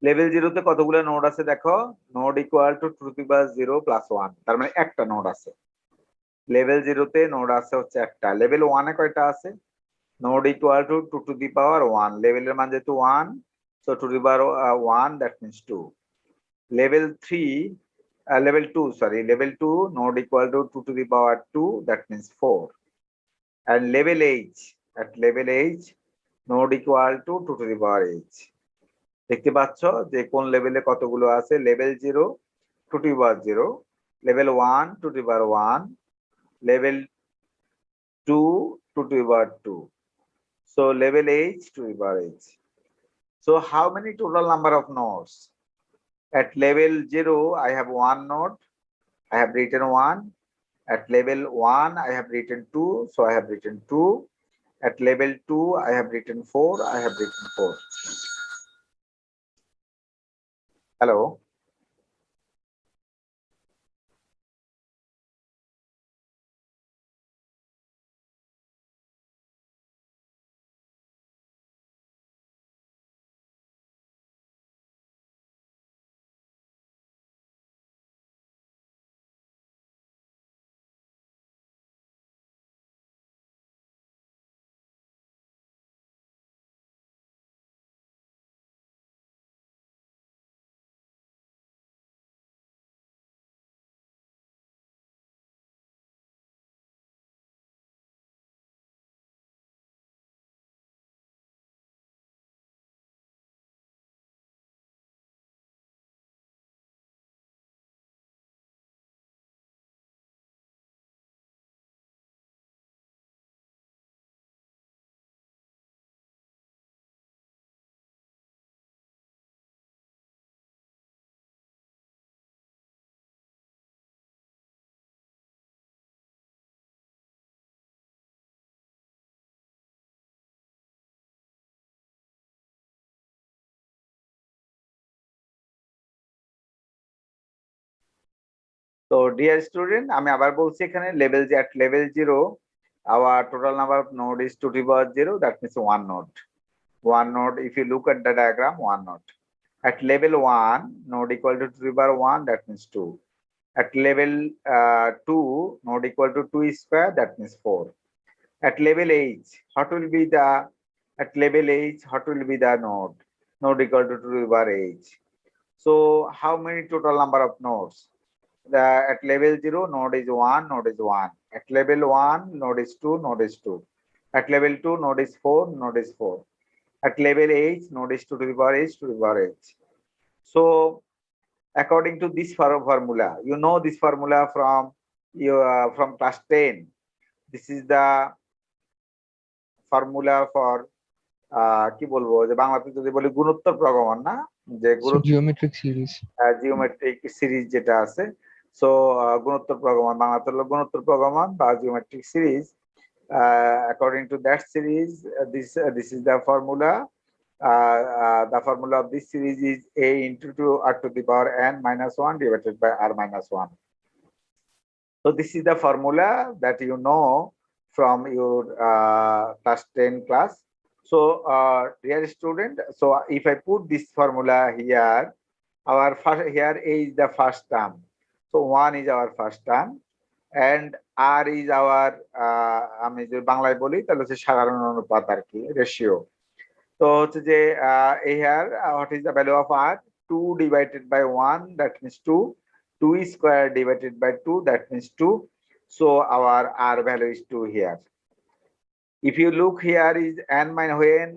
Level 0 তে কতগুলো node আছে দেখো, node equal to 2 to the power 0 plus 1, তার মানে একটা node আছে। Level 0 তে node আছে হচ্ছে একটা। লেভেল 1 এ কয়টা আছে? Node equal to 2 to the power 1, লেভেলের মান যেহেতু 1, so 2 to the power 1 that means 2। Level 3 level 2, sorry, level 2 node equal to 2 to the power 2, that means 4. And level h, at level h node equal to 2 to the power h. দেখতে পাচ্ছ যে কোন লেভেলে কতগুলো আছে। Level 0 2 to the power 0, level 1 2 to the power 1, level 2 2 to the power 2. So level h to the power h. So how many total number of nodes? At level 0 I have one node, I have written 1. At level 1 I have written 2, so I have written 2. At level 2 I have written 4, I have written 4. Hello. So dear student, আমি আবার বলছি এখানে level at level 0 our total number of node is 2 to the power 0, that means one node. One node, if you look at the diagram, one node. At level 1 node equal to 2 to the power 1, that means 2. At level 2 node equal to 2 square, that means 4. At level h, what will be the, at level h what will be the node? Node equal to 2 to the power h. So how many total number of nodes? At level 0 node is 1, node is 1. At level 1 node is 2, node is 2. At level 2 node is 4, node is 4. At level h node is 2 to the power h, to the power h. So according to this formula, you know this formula from your from class 10. This is the formula for কি বলবো, যে বাংলাতে যদি বলি গুণোত্তর প্রগমন, না যে geometric series, geometric series যেটা আছে। সো গুণোত্তর প্রগমন, বাংলাতে হলো গুণোত্তর প্রগমন বা geometric series. According to that series, this is the formula. The formula of this series is a into 2 r to the power n minus 1 divided by r minus 1. So this is the formula that you know from your class 10 class. So dear student, so if I put this formula here, our first, here a is the first term, so 1 is our first term and r is our আমি যদি বাংলায় বলি তাহলে হচ্ছে সাধারণ অনুপাত আর কি, ratio. তো হচ্ছে যে here what is the value of r? 2 divided by 1, that means 2. 2 square divided by 2, that means 2. So our r value is 2 here. If you look here is n minus, when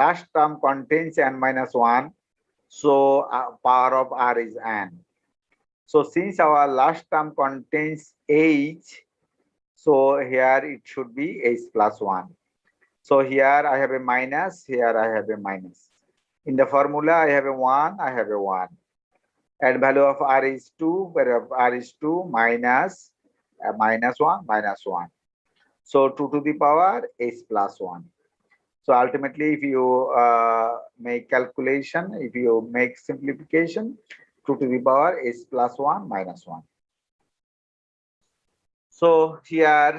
last term contains n minus 1, so power of r is n. So since our last term contains h, so here it should be h plus 1. So here I have a minus, here I have a minus. In the formula I have a 1, I have a 1. And value of r is 2, value of r is 2 minus minus 1, minus 1. So 2 to the power h plus 1. So ultimately, if you make calculation, if you make simplification, 2 to the power h plus 1 minus 1. So here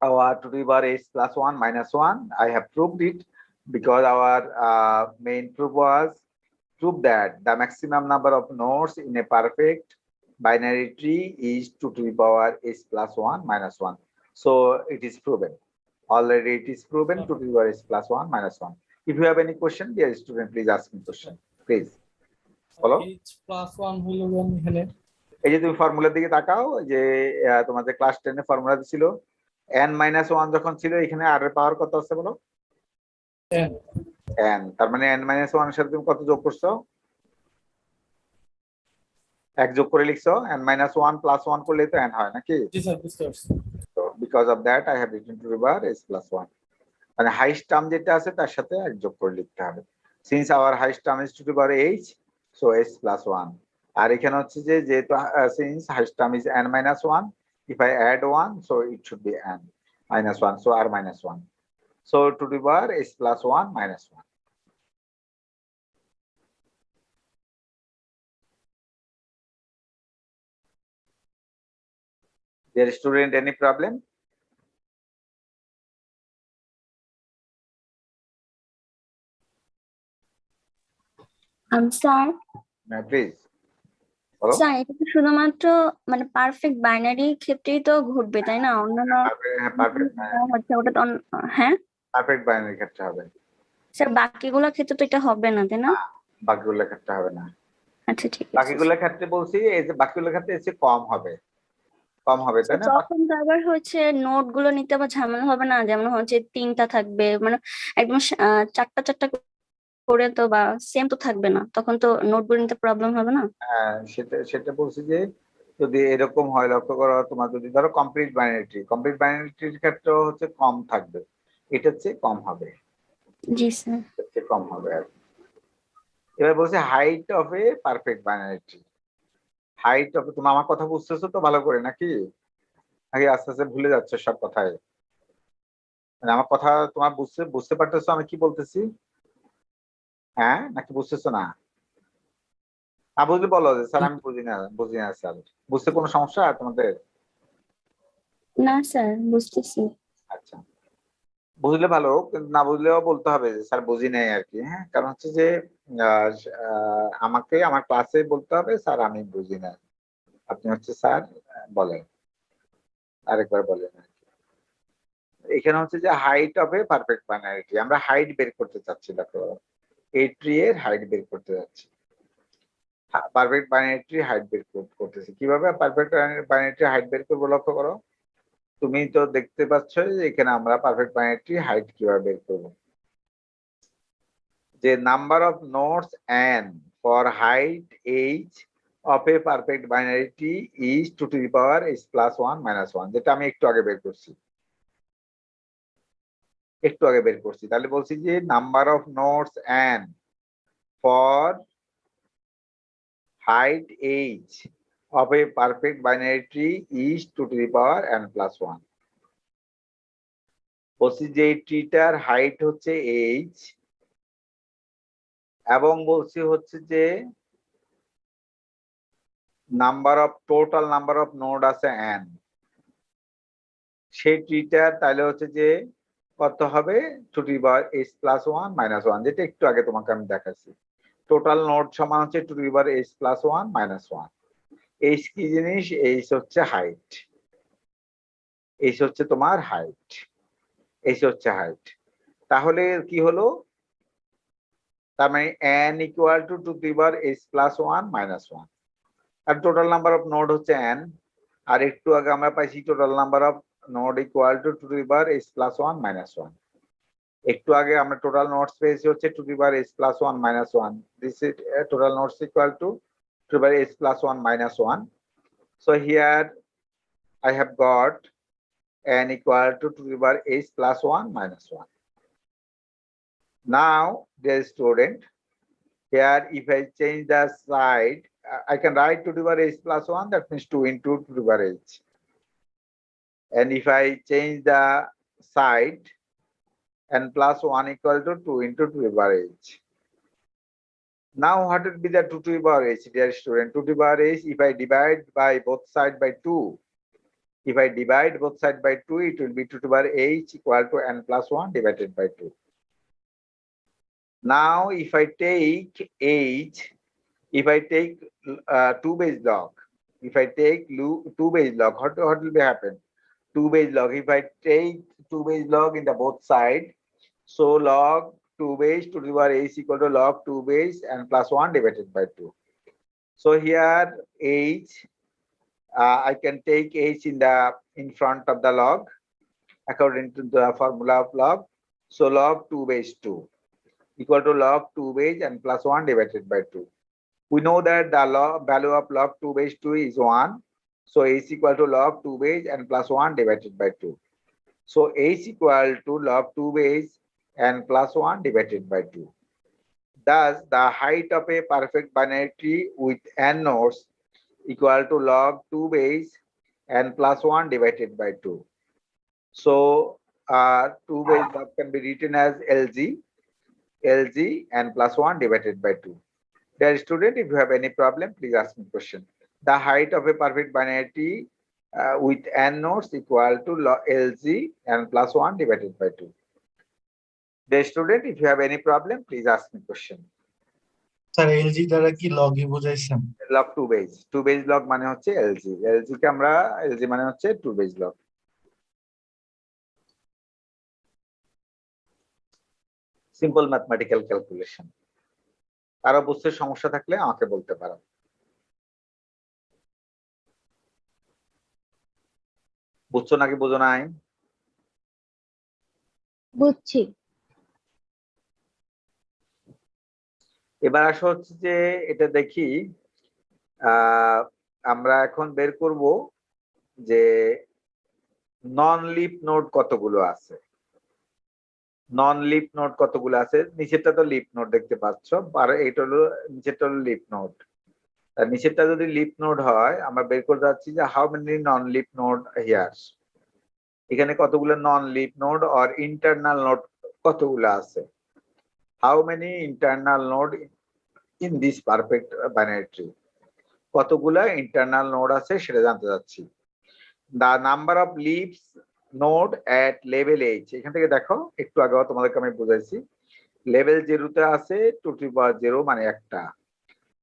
our 2 to the power h plus 1 minus 1. I have proved it because our main proof was prove that the maximum number of nodes in a perfect binary tree is 2 to the power h plus 1 minus 1. So it is proven. Already it is proven 2 to the power h plus 1 minus 1. If you have any question, dear student, please ask me question. Please. Follow. h+1 হইলো কেন এখানে? এই যে তুমি ফর্মুলার দিকে তাকাও, যে তোমাদের ক্লাস 10 এ ফর্মুলা ছিল n-1 যখন ছিল, এখানে r এর পাওয়ার কত আছে বলো? n n, তার মানে n-1 এর সাথে তুমি কত যোগ করছো? 1 যোগ করে লিখছো, n-1 plus 1 করলে তো n হয় নাকি? জি স্যার, বুঝতে পারছি। So because of that I have written to the power h plus 1. মানে হাইস্ট টার্ম যেটা আছে তার সাথে 1 যোগ করে লিখতে হবে। Since our highest term is to the power h, so h plus 1. আর এখানে হচ্ছে যে যেহেতু since highest term is n-1, if I add 1, so it should be n-1, so r minus 1. So to the power h plus 1 minus 1. Dear student, any problem? Sir Please. Follow. Sir এটা তো শুধুমাত্র মানে perfect binary ক্ষেত্রেই তো ঘটবে, তাই না? অন্যান্য হচ্ছে ওটা তো হ্যাঁ পারফেক্ট বাইনারি ক্ষেত্রে হবে। স্যার বাকিগুলোর ক্ষেত্রে তো এটা হবে না, তাই না? বাকিগুলোর ক্ষেত্রে হবে না। আচ্ছা ঠিক আছে। বাকিগুলোর ক্ষেত্রে বলছি এই যে বাকিগুলোর ক্ষেত্রে এসে কম হবে, তাই না? তখন তো আবার হচ্ছে নোট গুলো নিতে আবার ঝামেলা হবে না, যেমন হচ্ছে 3টা থাকবে, মানে একদম 4টা করে তো বা সেম তো থাকবে না, তখন তো নোট গুলো নিতে প্রবলেম হবে না। হ্যাঁ, সেটা বলছি যে যদি এরকম হয়, লক্ষ্য করো তোমার যদি ধরো কমপ্লিট বাইনারিটির ক্ষেত্রে হচ্ছে কম থাকবে, এটার চেয়ে কম হবে, জি স্যার। এটার চেয়ে কম হবে। আর এবার বলছে height of a perfect binary tree. Height of, তুমি আমার কথা বুঝতেছো তো ভালো করে নাকি আস্তে আস্তে ভুলে যাচ্ছে সব কথাই? মানে আমার কথা তোমার বুঝতে পারতেছো আমি কি বলতেছি? হ্যাঁ, নাকি বুঝতেছো না? না বুঝলে বলো যে স্যার আমি বুঝি না স্যার। বুঝতে কোনো সমস্যা তোমাদের? না স্যার, বুঝতেছি। আচ্ছা, বুঝলে ভালো, কিন্তু না বুঝলেও বলতে হবে যে স্যার বুঝি নাই আর কি। হ্যাঁ, কারণ হচ্ছে যে আমাকে আমার ক্লাসে বলতে হবে স্যার আমি বুঝি না, আপনি হচ্ছে স্যার বলেন, আরেকবার বলেন আর কি। এখানে হচ্ছে যে হাইট অফ এ পারফেক্ট বাইনারিটি, আমরা হাইট বের করতে চাচ্ছি, দেখো এই ট্রি এর হাইট বের করতে যাচ্ছি। পারফেক্ট বাইনারিটি হাইট বের করতেছি কিভাবে? পারফেক্ট বাইনারিটি হাইট বের করবো, লক্ষ্য করো তুমি তো দেখতে পাচ্ছ যে এখানে আমরা পারফেক্ট বাইনারিটি হাইট কিভাবে বের করবো। যে number of nodes n for height h of a perfect binary tree is 2 to the power h plus 1 minus 1, যেটা আমি একটু আগে বের করছি। তাহলে বলছি যে number of nodes n for height h of a perfect binary tree is 2 to the power n plus 1. বলছি যে এই ট্রিটার হাইট হচ্ছে h এবং বলছি হচ্ছে যে টোটাল নাম্বার অফ নোড আছে n, সেই ট্রিটার তাহলে হচ্ছে যে কত হবে? 2 to the power h plus 1 minus 1, যেটা একটু আগে তোমাকে আমি দেখাচ্ছি। টোটাল নোড সমান হচ্ছে 2 to the power h plus 1 minus 1। h কি জিনিস? h হচ্ছে হাইট, h হচ্ছে তোমার হাইট, তাহলে কি হলো? তার মানে n equal to 2 to the power h plus 1 minus 1, আর টোটাল নাম্বার অফ নোড হচ্ছে n, আর একটু আগে আমরা পাইছি total number of node equal to 2 to the power h plus 1 minus 1। একটু আগে আমরা টোটাল নোডস পেয়েছি হচ্ছে 2 to the power h plus 1 minus 1, this is total nodes equal to 2 to the power h plus 1 minus 1। So here I have got n equal to 2 to the power h plus 1 minus 1. Now, dear student, here if I change the side, I can write 2 to the power h plus 1, that means 2 into 2 to the power h. And if I change the side, n plus 1 equal to 2 into 2 to the power h. Now, what would be the 2 to the power h, dear student? 2 to the power h, if I divide by both sides by 2, If I divide both sides by 2, it will be 2 to the power h equal to n plus 1 divided by 2. Now, if I take h, if I take 2 base log, if I take 2 base log, what will be happen? 2 base log. If I take 2 base log in the both side, so log 2 base to the power h equal to log 2 base n plus 1 divided by 2. So here h, I can take h in front of the log according to the formula of log. So log 2 base 2 equal to log 2 base n plus 1 divided by 2. We know that the value of log 2 base 2 is 1. So h equal to log 2 base n plus 1 divided by 2. So h equal to log 2 base n plus 1 divided by 2. Thus, the height of a perfect binary tree with n nodes equal to log 2 base n plus 1 divided by 2. So 2 base log can be written as LG n plus 1 divided by 2. Dear student, if you have any problem, please ask me question. The height of a perfect binary tree with n nodes equal to LG n plus 1 divided by 2. Dear student, if you have any problem, please ask me question. Sir LG দ্বারা কি লগই বুঝাইছেন? Log 2 base. 2 base log মানে হচ্ছে LG. LG কে আমরা LG মানে হচ্ছে 2 base log. Simple mathematical calculation. আরো বুঝতে সমস্যা থাকলে আমাকে বলতে পারো। বুঝছো নাকি বুঝো নাই? বুঝছি। এবার আসা হচ্ছে যে এটা দেখি আমরা এখন বের করব যে নন লিফ নোড কতগুলো আছে। নন লিফ নোড কতগুলো আছে? নিচেরটা তো লিফ নোড দেখতে পাচ্ছ, আর এটা হলো নিচেরটা হলো লিফ নোড। আর নিচেরটা যদি লিফ নোড হয়, আমরা বের করতে যাচ্ছি যে how many non leaf node here. এখানে কতগুলো নন লিফ নোড আর ইন্টারনাল নোড কতগুলো আছে? How many internal node in this perfect binary tree? কতগুলো ইন্টারনাল নোড আছে সেটা জানতে যাচ্ছি। The number of leaves node at level H, এখান থেকে দেখো একটু আগেও তোমাদেরকে আমি বুঝাইছি। লেভেল 0 আছে 2 টু দি পাওয়ার 0 মানে একটা,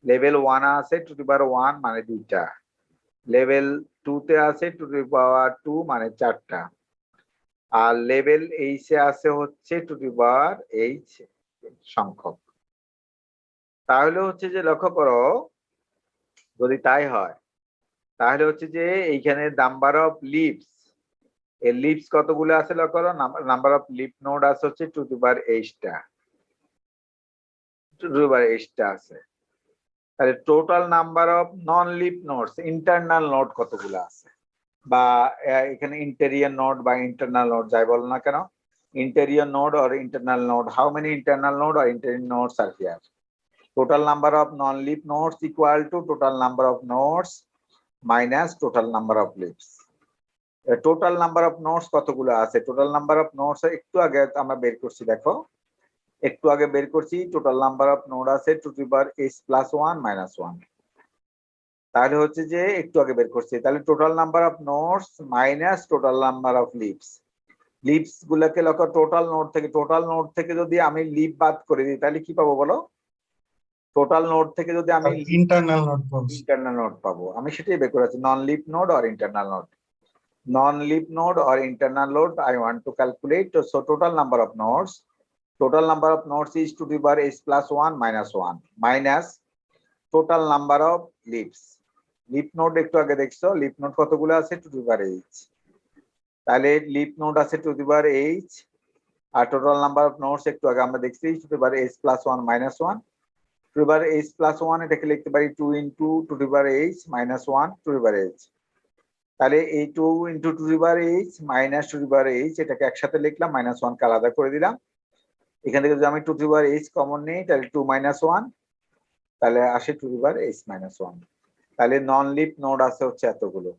লেভেল 1 আছে 2 টু দি পাওয়ার 1 মানে দুইটা, লেভেল 2 তে আছে 2 টু দি পাওয়ার 2 মানে চারটা, আর লেভেল এইচ এ আছে হচ্ছে 2 টু দি পাওয়ার এইচ সংখ্যক। তাহলে হচ্ছে যে লক্ষ্য করো, যদি তাই হয় তাহলে হচ্ছে যে এইখানে নাম্বার অফ লিভস, এই লিভস কতগুলো আছে লক্ষ্য করো। নাম্বার অফ লিভ নোড আছে হচ্ছে 2 to the power 8টা, 2 to the পাওয়ার 8টা আছে। তাহলে total number of non leaf nodes, internal node কতগুলো আছে, বা এখানে ইন্টেরিয়র নোড বা ইন্টারনাল নোড যাই বলো না কেন, interior node or internal node, how many internal node or interior nodes are here? Total number of non-leaf nodes equal to total number of nodes minus total number of leaves. Total number of nodes কতগুলো আছে? Total number of nodes একটু আগে আমরা বের করছি, দেখো একটু আগে বের করছি। total number of node আছে 2 to the power h plus 1 minus 1। তাহলে হচ্ছে যে একটু আগে বের করছি, তাহলে total number of nodes minus total number of leaves। Leaves গুলোকে লক্ষ্য, টোটাল নোড থেকে যদি আমি লিভ বাদ করে দিই তাহলে কি পাবো বলো? টোটাল নোড থেকে যদি আমি ইন্টারনাল নোড পাবো। ইন্টারনাল নোড পাবো, আমি সেটাই বের করেছি। Non leaf node or internal node, non leaf node or internal node I want to calculate. So total number of nodes is 2 to the power h plus 1 minus 1 minus total number of leaves. Leaf node একটু আগে দেখছো, leaf node কতগুলো আছে? 2 to the power h। তাহলে leaf node আছে 2 to the power h, আর total number of nodes একটু আগে আমরা দেখছি 2 to the power h plus 1 minus 1। 2 to the power h plus 1 এটাকে লিখতে পারি 2 into 2 to the power h minus 1 to the power h। তাহলে এই 2 into 2 to the power h minus 2 to the power h এটাকে একসাথে লিখলাম, minus 1 কে আলাদা করে দিলাম। এখান থেকে যদি আমি 2 to the power h common নেই তাহলে 2 minus 1, তাহলে আসে 2 to the power h minus 1। তাহলে নন লিভ নোড আছে হচ্ছে এতগুলো,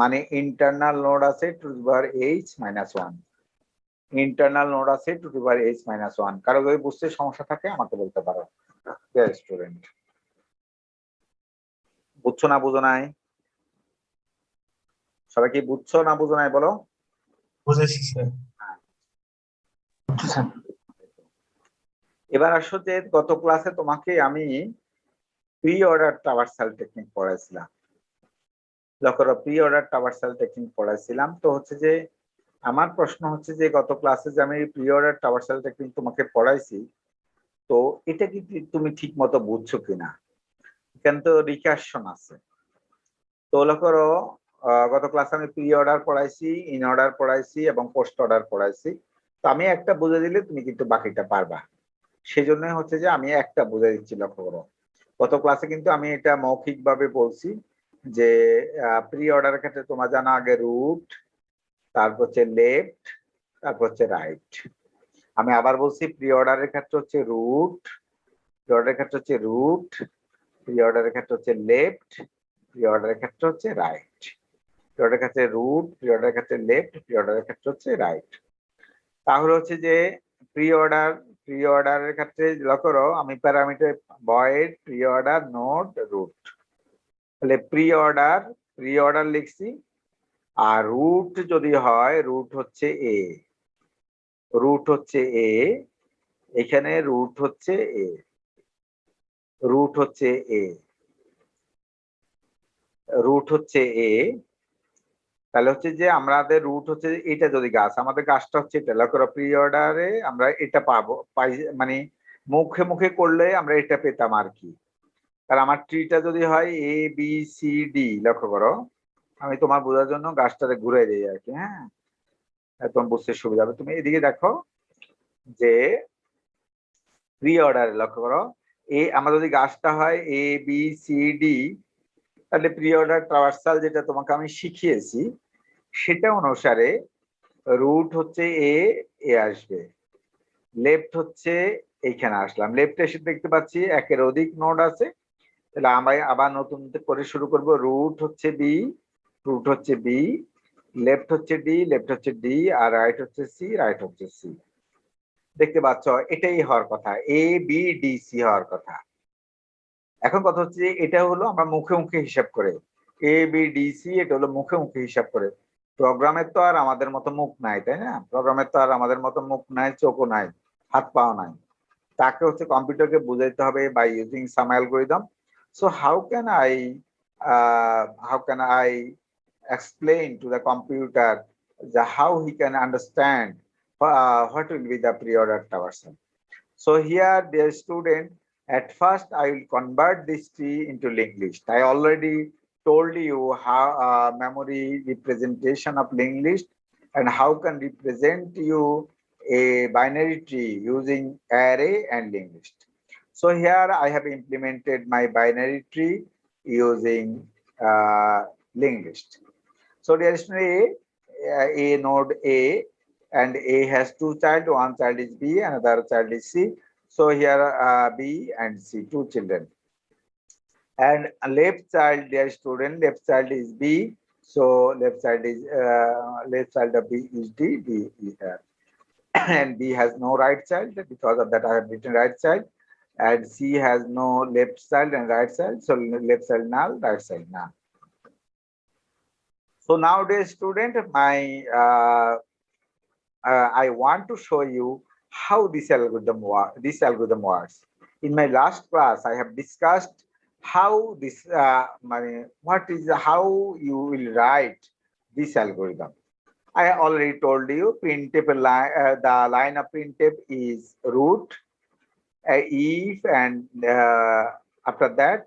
মানে ইন্টারনাল নোড আছে 2 to the power h minus 1। Internal node আছে 2 to the power h minus 1। কারো যদি বুঝতে সমস্যা থাকে আমাকে বলতে পারো। স্টুডেন্ট বুঝছো না বুঝো নাই? সবাই কি বুঝছো না বুঝো নাই বলো? বুঝেছি স্যার। এবার আসো যে গত ক্লাসে তোমাকে আমি প্রি অর্ডার ট্রাভার্সাল টেকনিক পড়াইছিলাম। লক্ষ্য করো, প্রি অর্ডার ট্রাভার্সাল টেকনিক পড়াইছিলাম। তো হচ্ছে যে আমার প্রশ্ন হচ্ছে যে গত ক্লাসে যে আমি প্রি অর্ডার ট্রাভার্সাল টেকনিক তোমাকে পড়াইছি, তো এটা কি তুমি ঠিক মতো বুঝছো কিনা? এখানে তো রিকারশন আছে। তো লক্ষ্য করো, গত ক্লাসে আমি প্রি অর্ডার পড়াইছি, ইন অর্ডার পড়াইছি এবং পোস্ট অর্ডার পড়াইছি। তো আমি একটা বুঝে দিলে তুমি কিন্তু বাকিটা পারবা। সেজন্য হচ্ছে যে আমি একটা বুঝে দিচ্ছি। লক্ষ্য করো, গত ক্লাসে কিন্তু আমি এটা মৌখিক ভাবে বলছি যে প্রি অর্ডারের ক্ষেত্রে তোমার জানা আগে রুট, তারপর হচ্ছে লেফট, তারপর হচ্ছে রাইট। আমি আবার বলছি প্রি অর্ডারের ক্ষেত্রে হচ্ছে রুট, প্রি অর্ডারের ক্ষেত্রে হচ্ছে রুট, প্রি অর্ডারের ক্ষেত্রে হচ্ছে লেফট, প্রি অর্ডারের ক্ষেত্রে হচ্ছে রাইট। প্রি অর্ডারের ক্ষেত্রে রুট, প্রি অর্ডারের ক্ষেত্রে লেফট, প্রি অর্ডারের ক্ষেত্রে হচ্ছে রাইট। তাহলে হচ্ছে যে প্রি অর্ডারের ক্ষেত্রে লক্ষ্য করো, আমি parameter void pre order node root. তাহলে প্রি অর্ডার লিখছি। আর রুট যদি হয়, রুট হচ্ছে এ, রুট হচ্ছে এ, এখানে রুট হচ্ছে এ, রুট হচ্ছে এ, রুট হচ্ছে এ। তাহলে হচ্ছে যে আমাদের রুট হচ্ছে এটা, যদি গাছ, আমাদের গাছটা হচ্ছে এটা। লক্ষ্য করো, প্রি অর্ডারে আমরা এটা পাই, মানে মুখে মুখে করলে আমরা এটা পেতাম আর কি। আর আমার ট্রিটা যদি হয় এ বি সি ডি, লক্ষ্য করো, আমি তোমার বোঝার জন্য গাছটাতে ঘুরে দিই আর কি। হ্যাঁ, তোমার বুঝতে সুবিধা হবে। তুমি এদিকে দেখো যে প্রি অর্ডারে লক্ষ্য করো, আমার যদি গাছটা হয় এ বি সি ডি, তাহলে প্রি অর্ডার ট্রাভার্সাল যেটা তোমাকে আমি শিখিয়েছি সেটা অনুসারে রুট হচ্ছে এ, এ আসবে। লেফট হচ্ছে এইখানে আসলাম, লেফটে এসে দেখতে পাচ্ছি একের অধিক নোড আছে। তাহলে আমরা আবার নতুন করে শুরু করব। রুট হচ্ছে বি, রুট হচ্ছে বি, লেফট হচ্ছে ডি, লেফট হচ্ছে ডি, আর রাইট হচ্ছে সি, রাইট হচ্ছে সি। দেখতে পাচ্ছ, এটাই হওয়ার কথা, এ বি ডি সি হওয়ার কথা। এখন কথা হচ্ছে যে এটা হলো আমরা মুখে মুখে হিসাব করে, এ বি ডি সি, এটা হলো মুখে মুখে হিসাব করে। প্রোগ্রামের তো আর আমাদের মতো মুখ নাই, তাই না? প্রোগ্রামের তো আর আমাদের মতো মুখ নাই, চোখও নাই, হাত পাও নাই। তাকে হচ্ছে কম্পিউটারকে বুঝাইতে হবে by using some algorithm. So how can I explain to the computer how he can understand what will be the pre-order traversal. So here, dear student, at first I will convert this tree into linked list. I already told you how memory representation of linked list and how can represent you a binary tree using array and linked list. So here I have implemented my binary tree using linked list. So dear student, a node A, and A has two child, one child is B, another child is C. So here B and C, two children. And left child, dear student, left child is B. So left child of B is D, D is here. And B has no right child, because of that I have written right child. And C has no left child and right child, so left child null, right child null. So nowadays, student, I want to show you how this algorithm works. In my last class, I have discussed how how you will write this algorithm. I already told you printf the line of printf is root, if, and after that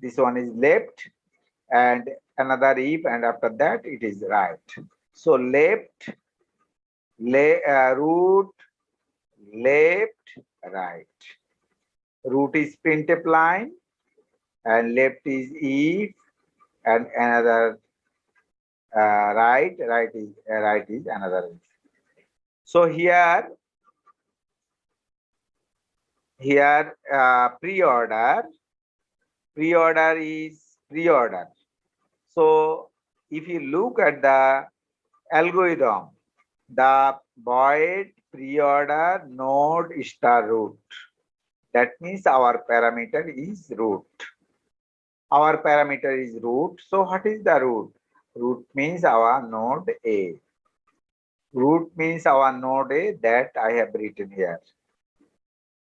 this one is left, and another if, and after that it is right. So left, root, left, right. Root is printf line, and left is if, and another right is another if. So here pre-order is pre-order. So if you look at the algorithm, the void pre-order node star root, that means our parameter is root. Our parameter is root. So what is the root? Root means our node A. Root means our node A that I have written here.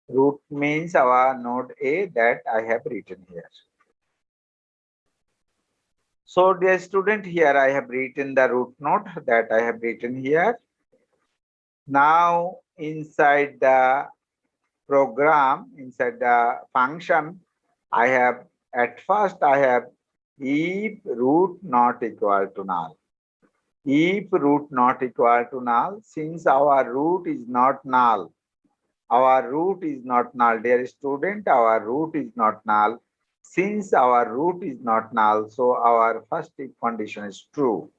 Root means our node A that I have written here. So dear student, here I have written the root node that I have written here. Now inside the program, inside the function, I have at first I have if root not equal to null. If root not equal to null, since our root is not null, our root is not null, dear student, our root is not null. Since our root is not null, so our first if condition is true.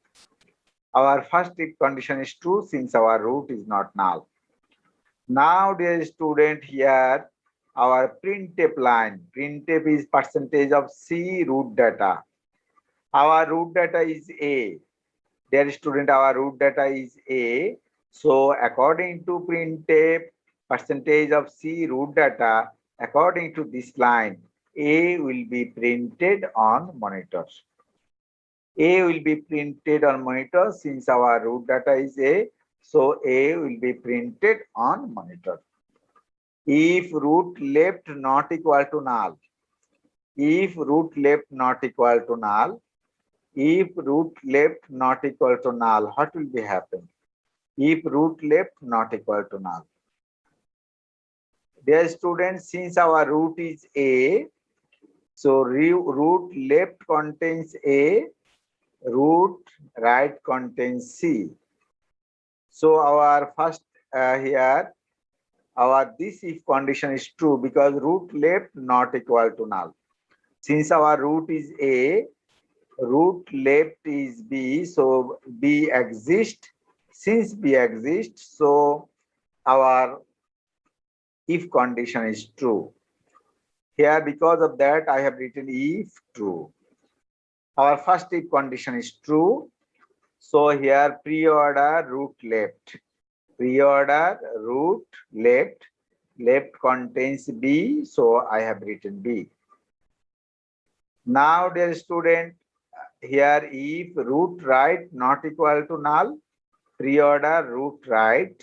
Our first if condition is true since our root is not null. Now, dear student, here our printf line. Printf is percentage of C root data. Our root data is A. Dear student, our root data is A. So according to printf percentage of C root data, according to this line, A will be printed on monitor. A will be printed on monitor since our root data is A. So A will be printed on monitor. If root left not equal to null, if root left not equal to null, if root left not equal to null, what will be happen? If root left not equal to null. Dear students, since our root is A, so root left contains A, root right contains C. So our first here, our this if condition is true because root left not equal to null. Since our root is A, root left is B, so B exists. Since B exists, so our if condition is true. Here, because of that, I have written if true. Our first if condition is true. So here pre-order root left. Pre-order root left. Left contains B, so I have written B. Now, dear student, here if root right not equal to null, pre-order root right.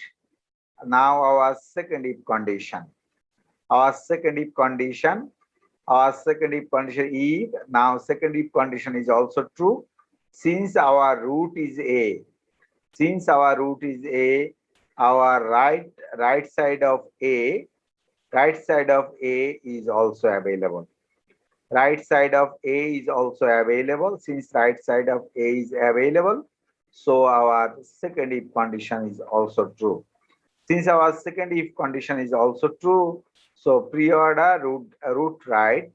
Now our second if condition. Our second if condition if, now second if condition is also true. Since our root is A, since our root is A, our right side of A is also available. Right side of A is also available. Since right side of A is available, so our second if condition is also true. Since our second if condition is also true, so pre-order root right,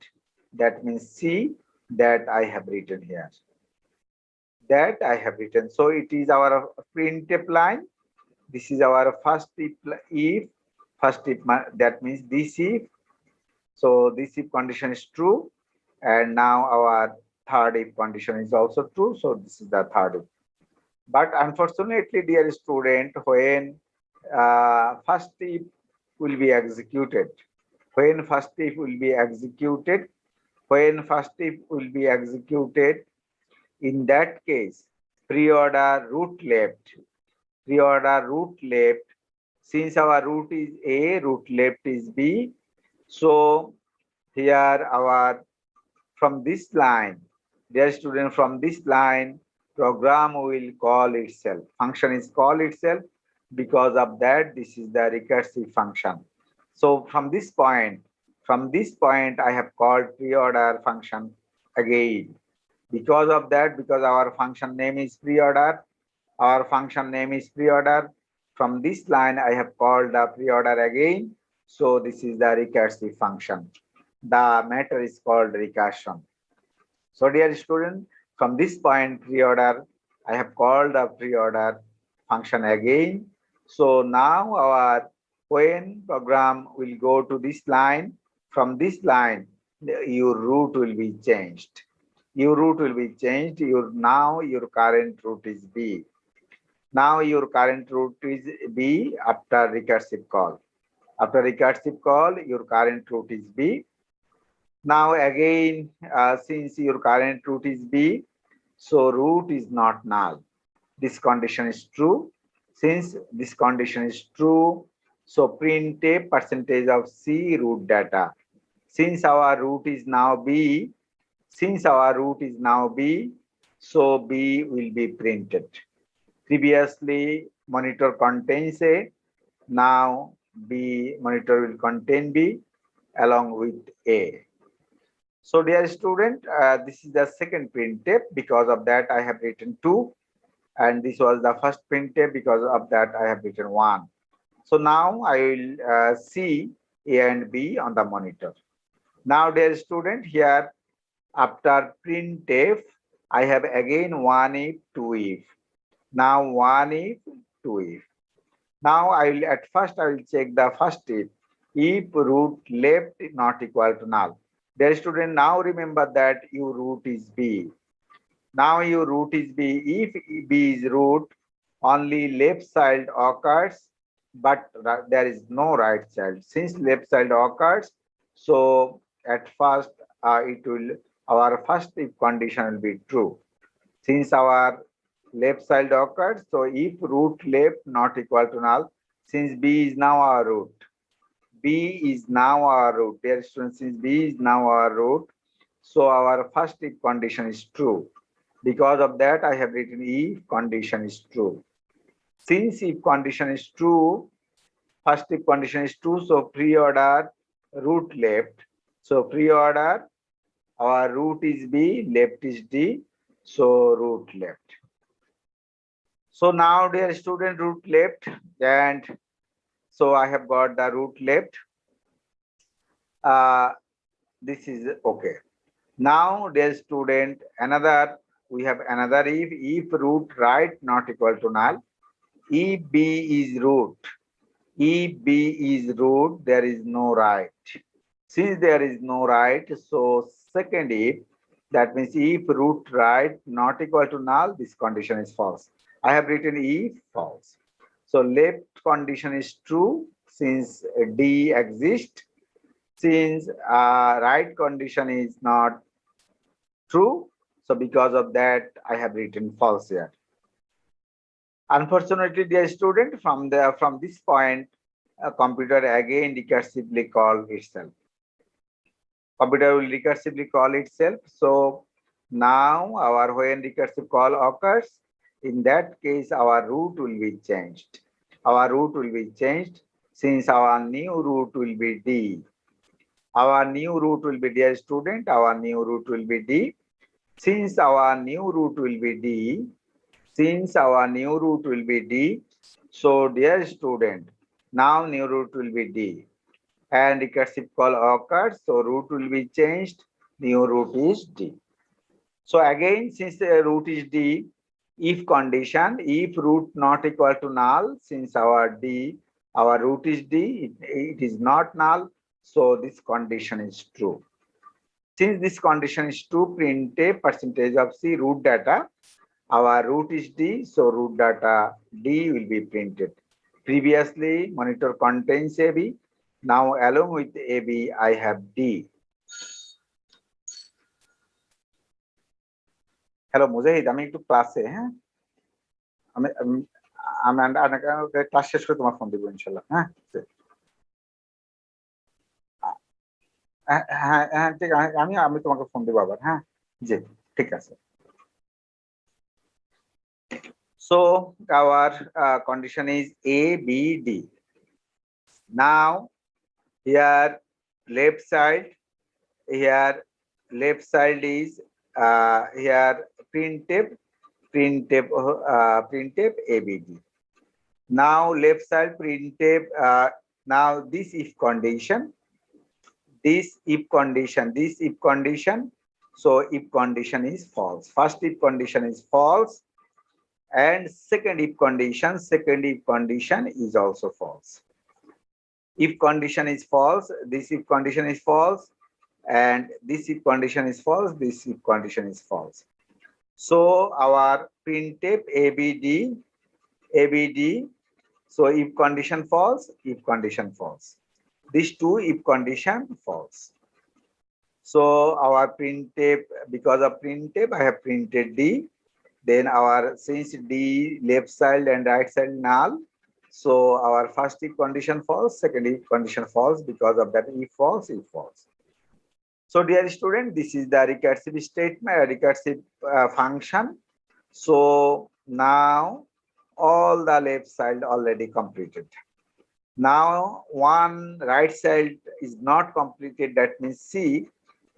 that means C, that I have written here. That I have written. So it is our printf line. This is our first if, that means this if. So this if condition is true. And now our third if condition is also true. So this is the third if. But unfortunately, dear student, when first if will be executed, when first if will be executed, in that case, pre-order root left, since our root is A, root left is B. So here our, from this line, dear student, from this line, program will call itself. Function is call itself. Because of that, this is the recursive function. So from this point, I have called pre-order function again. Because of that, because our function name is pre-order, from this line, I have called the pre-order again. So this is the recursive function. The matter is called recursion. So dear student, from this point pre-order, I have called the pre-order function again. So now our when program will go to this line, from this line, your root will be changed. Now your current root is B. Now your current root is B after recursive call. After recursive call, your current root is B. Now again, since your current root is B, so root is not null. This condition is true. Since this condition is true, so printf percentage of C root data. Since our root is now B, so B will be printed. Previously, monitor contains A. Now B monitor will contain B along with A. So dear student, this is the second printf. Because of that, I have written 2. And this was the first printf. Because of that, I have written 1. So now I will see A and B on the monitor. Now dear student, here after printf, I have again 1 if, 2 if. Now 1 if, 2 if. Now I will at first I will check the first if root left not equal to null. Dear student, now remember that your root is B. Now your root is B. If B is root, only left child occurs, but there is no right child. Since left child occurs, so at first our first if condition will be true. Since our left child occurs, so if root left not equal to null, since B is now our root. B is now our root. Dear students, since B is now our root, so our first if condition is true. Because of that, I have written if condition is true. Since if condition is true, first if condition is true, so pre-order root left. So pre-order, our root is B, left is D, so root left. So now dear student, root left, and so I have got the root left. This is okay. Now dear student, we have another if root right not equal to null. If B is root, there is no right. Since there is no right, so second if, that means if root right not equal to null, this condition is false. I have written if false. So left condition is true since D exists. Since right condition is not true, so because of that, I have written false here. Unfortunately, dear student, from this point, a computer again recursively call itself. Computer will recursively call itself. So now when recursive call occurs, in that case, our root will be changed. Our root will be changed since our new root will be D. Our new root will be, dear student, our new root will be D. Since our new root will be D, so dear student, now new root will be D. And recursive call occurs, so root will be changed, new root is D. So again, since the root is D, if condition, if root not equal to null, since our root is D, it is not null, so this condition is true. Since this condition is true, printf percentage of C root data, our root is D, so root data D will be printed. Previously, monitor contains AB. Now, along with AB, I have D. Hello, Mujahid, আমি একটু ক্লাসে, হ্যাঁ, আমি class শেষ করে তোমার phone দিব ইনশাআল্লাহ, হ্যাঁ, হ্যাঁ, ঠিক আছে, আমি তোমাকে ফোন দিব আবার, হ্যাঁ, জি, ঠিক আছে. So our condition is A, B, D. Now here left side is here printf ABD. Now left side printf. Now this if condition. So if condition is false. First if condition is false. And second if condition is also false. If condition is false, this if condition is false, and this if condition is false, this if condition is false. So our printf ABD, so if condition false, These two if condition false. So our printf, because of printf, I have printed D. Then our, since D left side and right side null, so our first if condition false, second if condition false. Because of that, if false, if false. So dear student, this is the recursive statement, recursive function. So now all the left side already completed. Now one right side is not completed, that means C.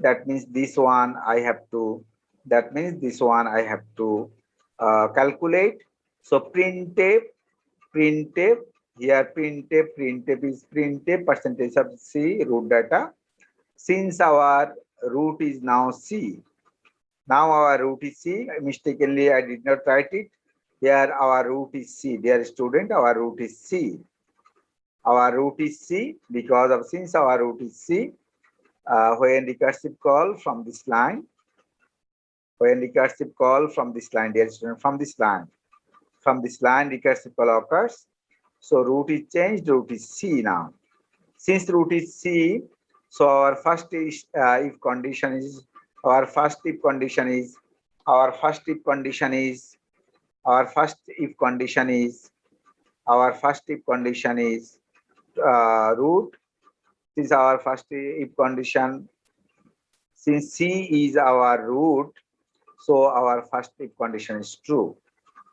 That means this one I have to, that means this one I have to calculate. So printf, printf, here printf is printf percentage of C root data. Since our root is now C, now our root is C, mistakenly I did not write it. Here our root is C. Dear student, our root is C. Our root is C because of, since our root is C, when recursive call from this line, when recursive call from this line, dear student, from this line recursive call occurs. So root is changed, root is C now. Since root is C, so our first is if condition is, our first if condition is, our first if condition is, our first if condition is, our first if condition is root. Since our first if condition, since C is our root, so our first if condition is true.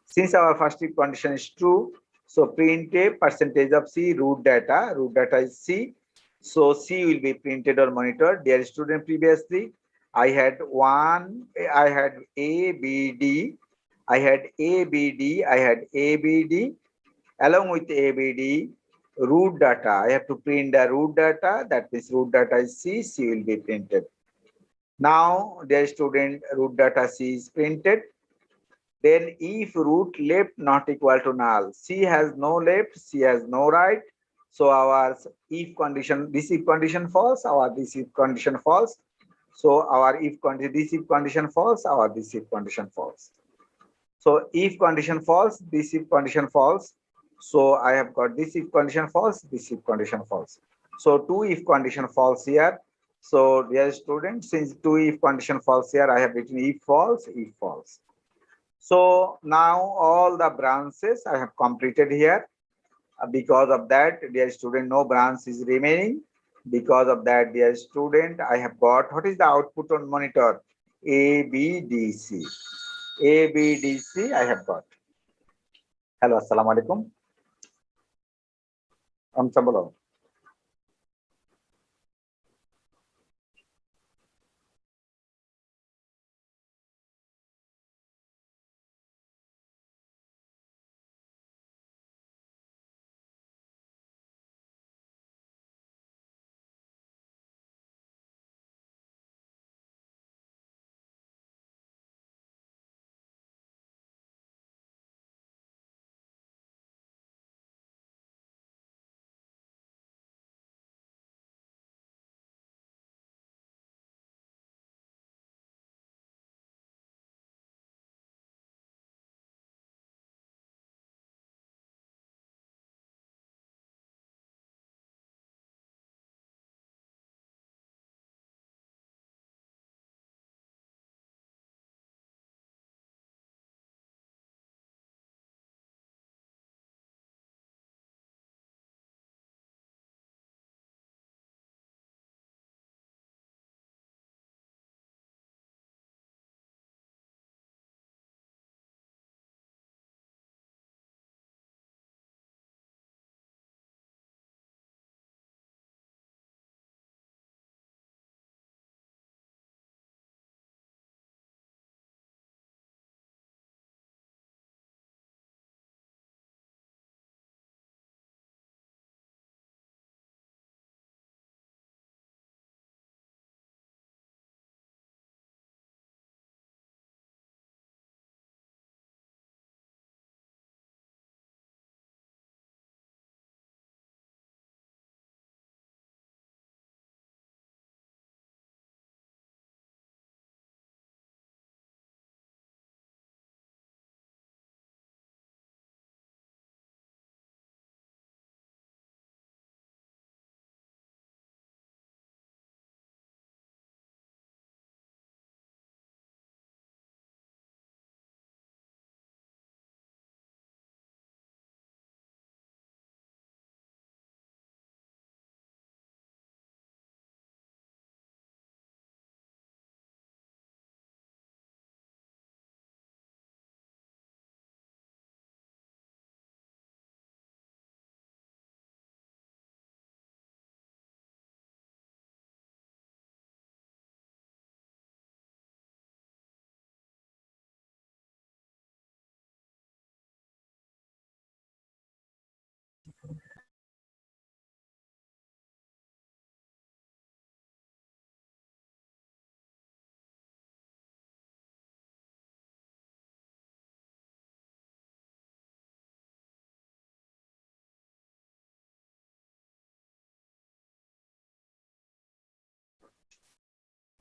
Since our first if condition is true, so printf percentage of C root data is C. So C will be printed or monitored. Dear student, previously I had A, B, D. I had A, B, D. I had A, B, D. Along with A, B, D, root data. I have to print the root data. That means root data is C. C will be printed. Now, dear student, root data C is printed. Then if root left not equal to null, C has no left, C has no right. So our if condition, this if condition false, our this if condition false. So our if condition, this if condition false, our this if condition false. So if condition false, this if condition false. So I have got this if condition false, this if condition false. So two if condition false here. So dear student, since two if condition false here, I have written if false, if false. So now all the branches I have completed here. Because of that, dear student, no branch is remaining. Because of that, dear student, I have got, what is the output on monitor? A, B, D, C. A, B, D, C I have got. Hello, assalamu alaikum. Bolo.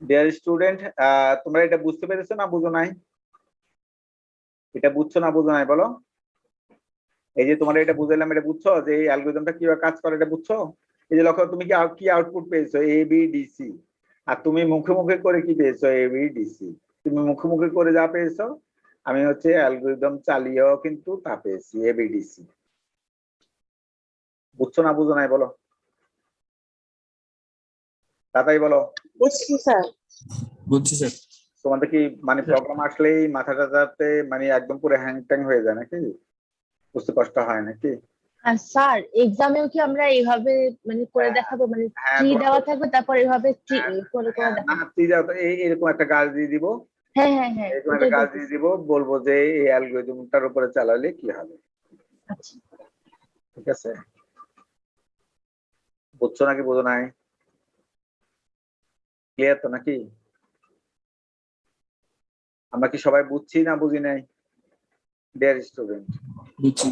Dear student, তোমরা এটা বুঝতে পেরেছো না বুঝো নাই? এটা বুঝছো না বুঝো নাই বলো? এই যে তোমরা এটা বুঝাইলাম, এটা বুঝছো যে এই অ্যালগরিদমটা কিভাবে কাজ করে, এটা বুঝছো? এই যে লক্ষ্য, তুমি কি আউটপুট পেয়েছো? এ বি ডি সি। আর তুমি মুখে মুখে করে কি পেয়েছো? এ বি ডি সি। তুমি মুখে মুখে করে যা পেয়েছো, আমি হচ্ছে অ্যালগরিদম চালিয়েও কিন্তু তা পেয়েছি, এ বি ডি সি। বুঝছো না বুঝো নাই বলো? তাই বলো। বুঝছি স্যার। বুঝছি স্যার। তোমাদের কি মানে প্রোগ্রাম আসলেই মাথাটা যাতে মানে একদম পুরো হ্যাং ট্যাং হয়ে যায় নাকি? বুঝতে কষ্ট হয় নাকি? আর স্যার এক্সামেও কি আমরা এইভাবে মানে করে দেখাবো, মানে হ্যাঁ, ট্রি দেওয়া থাকবে তারপর এইভাবে ট্রি করে করে না দেখাবো? তুই যাও তো, এরকম একটা কাজ দিয়ে দিব, হ্যাঁ হ্যাঁ হ্যাঁ, এরকম একটা ওটাই কাজ বলতেছি। দিয়ে দিব, বলবো যে এই অ্যালগরিদমটার উপরে চালালে কি হবে। আচ্ছা, ঠিক আছে, বুঝছো নাকি বুঝো নাই? ক্লিয়ার তো নাকি? আমরা কি সবাই বুঝছি না বুঝি নাই ডিয়ার স্টুডেন্ট? বুঝছি।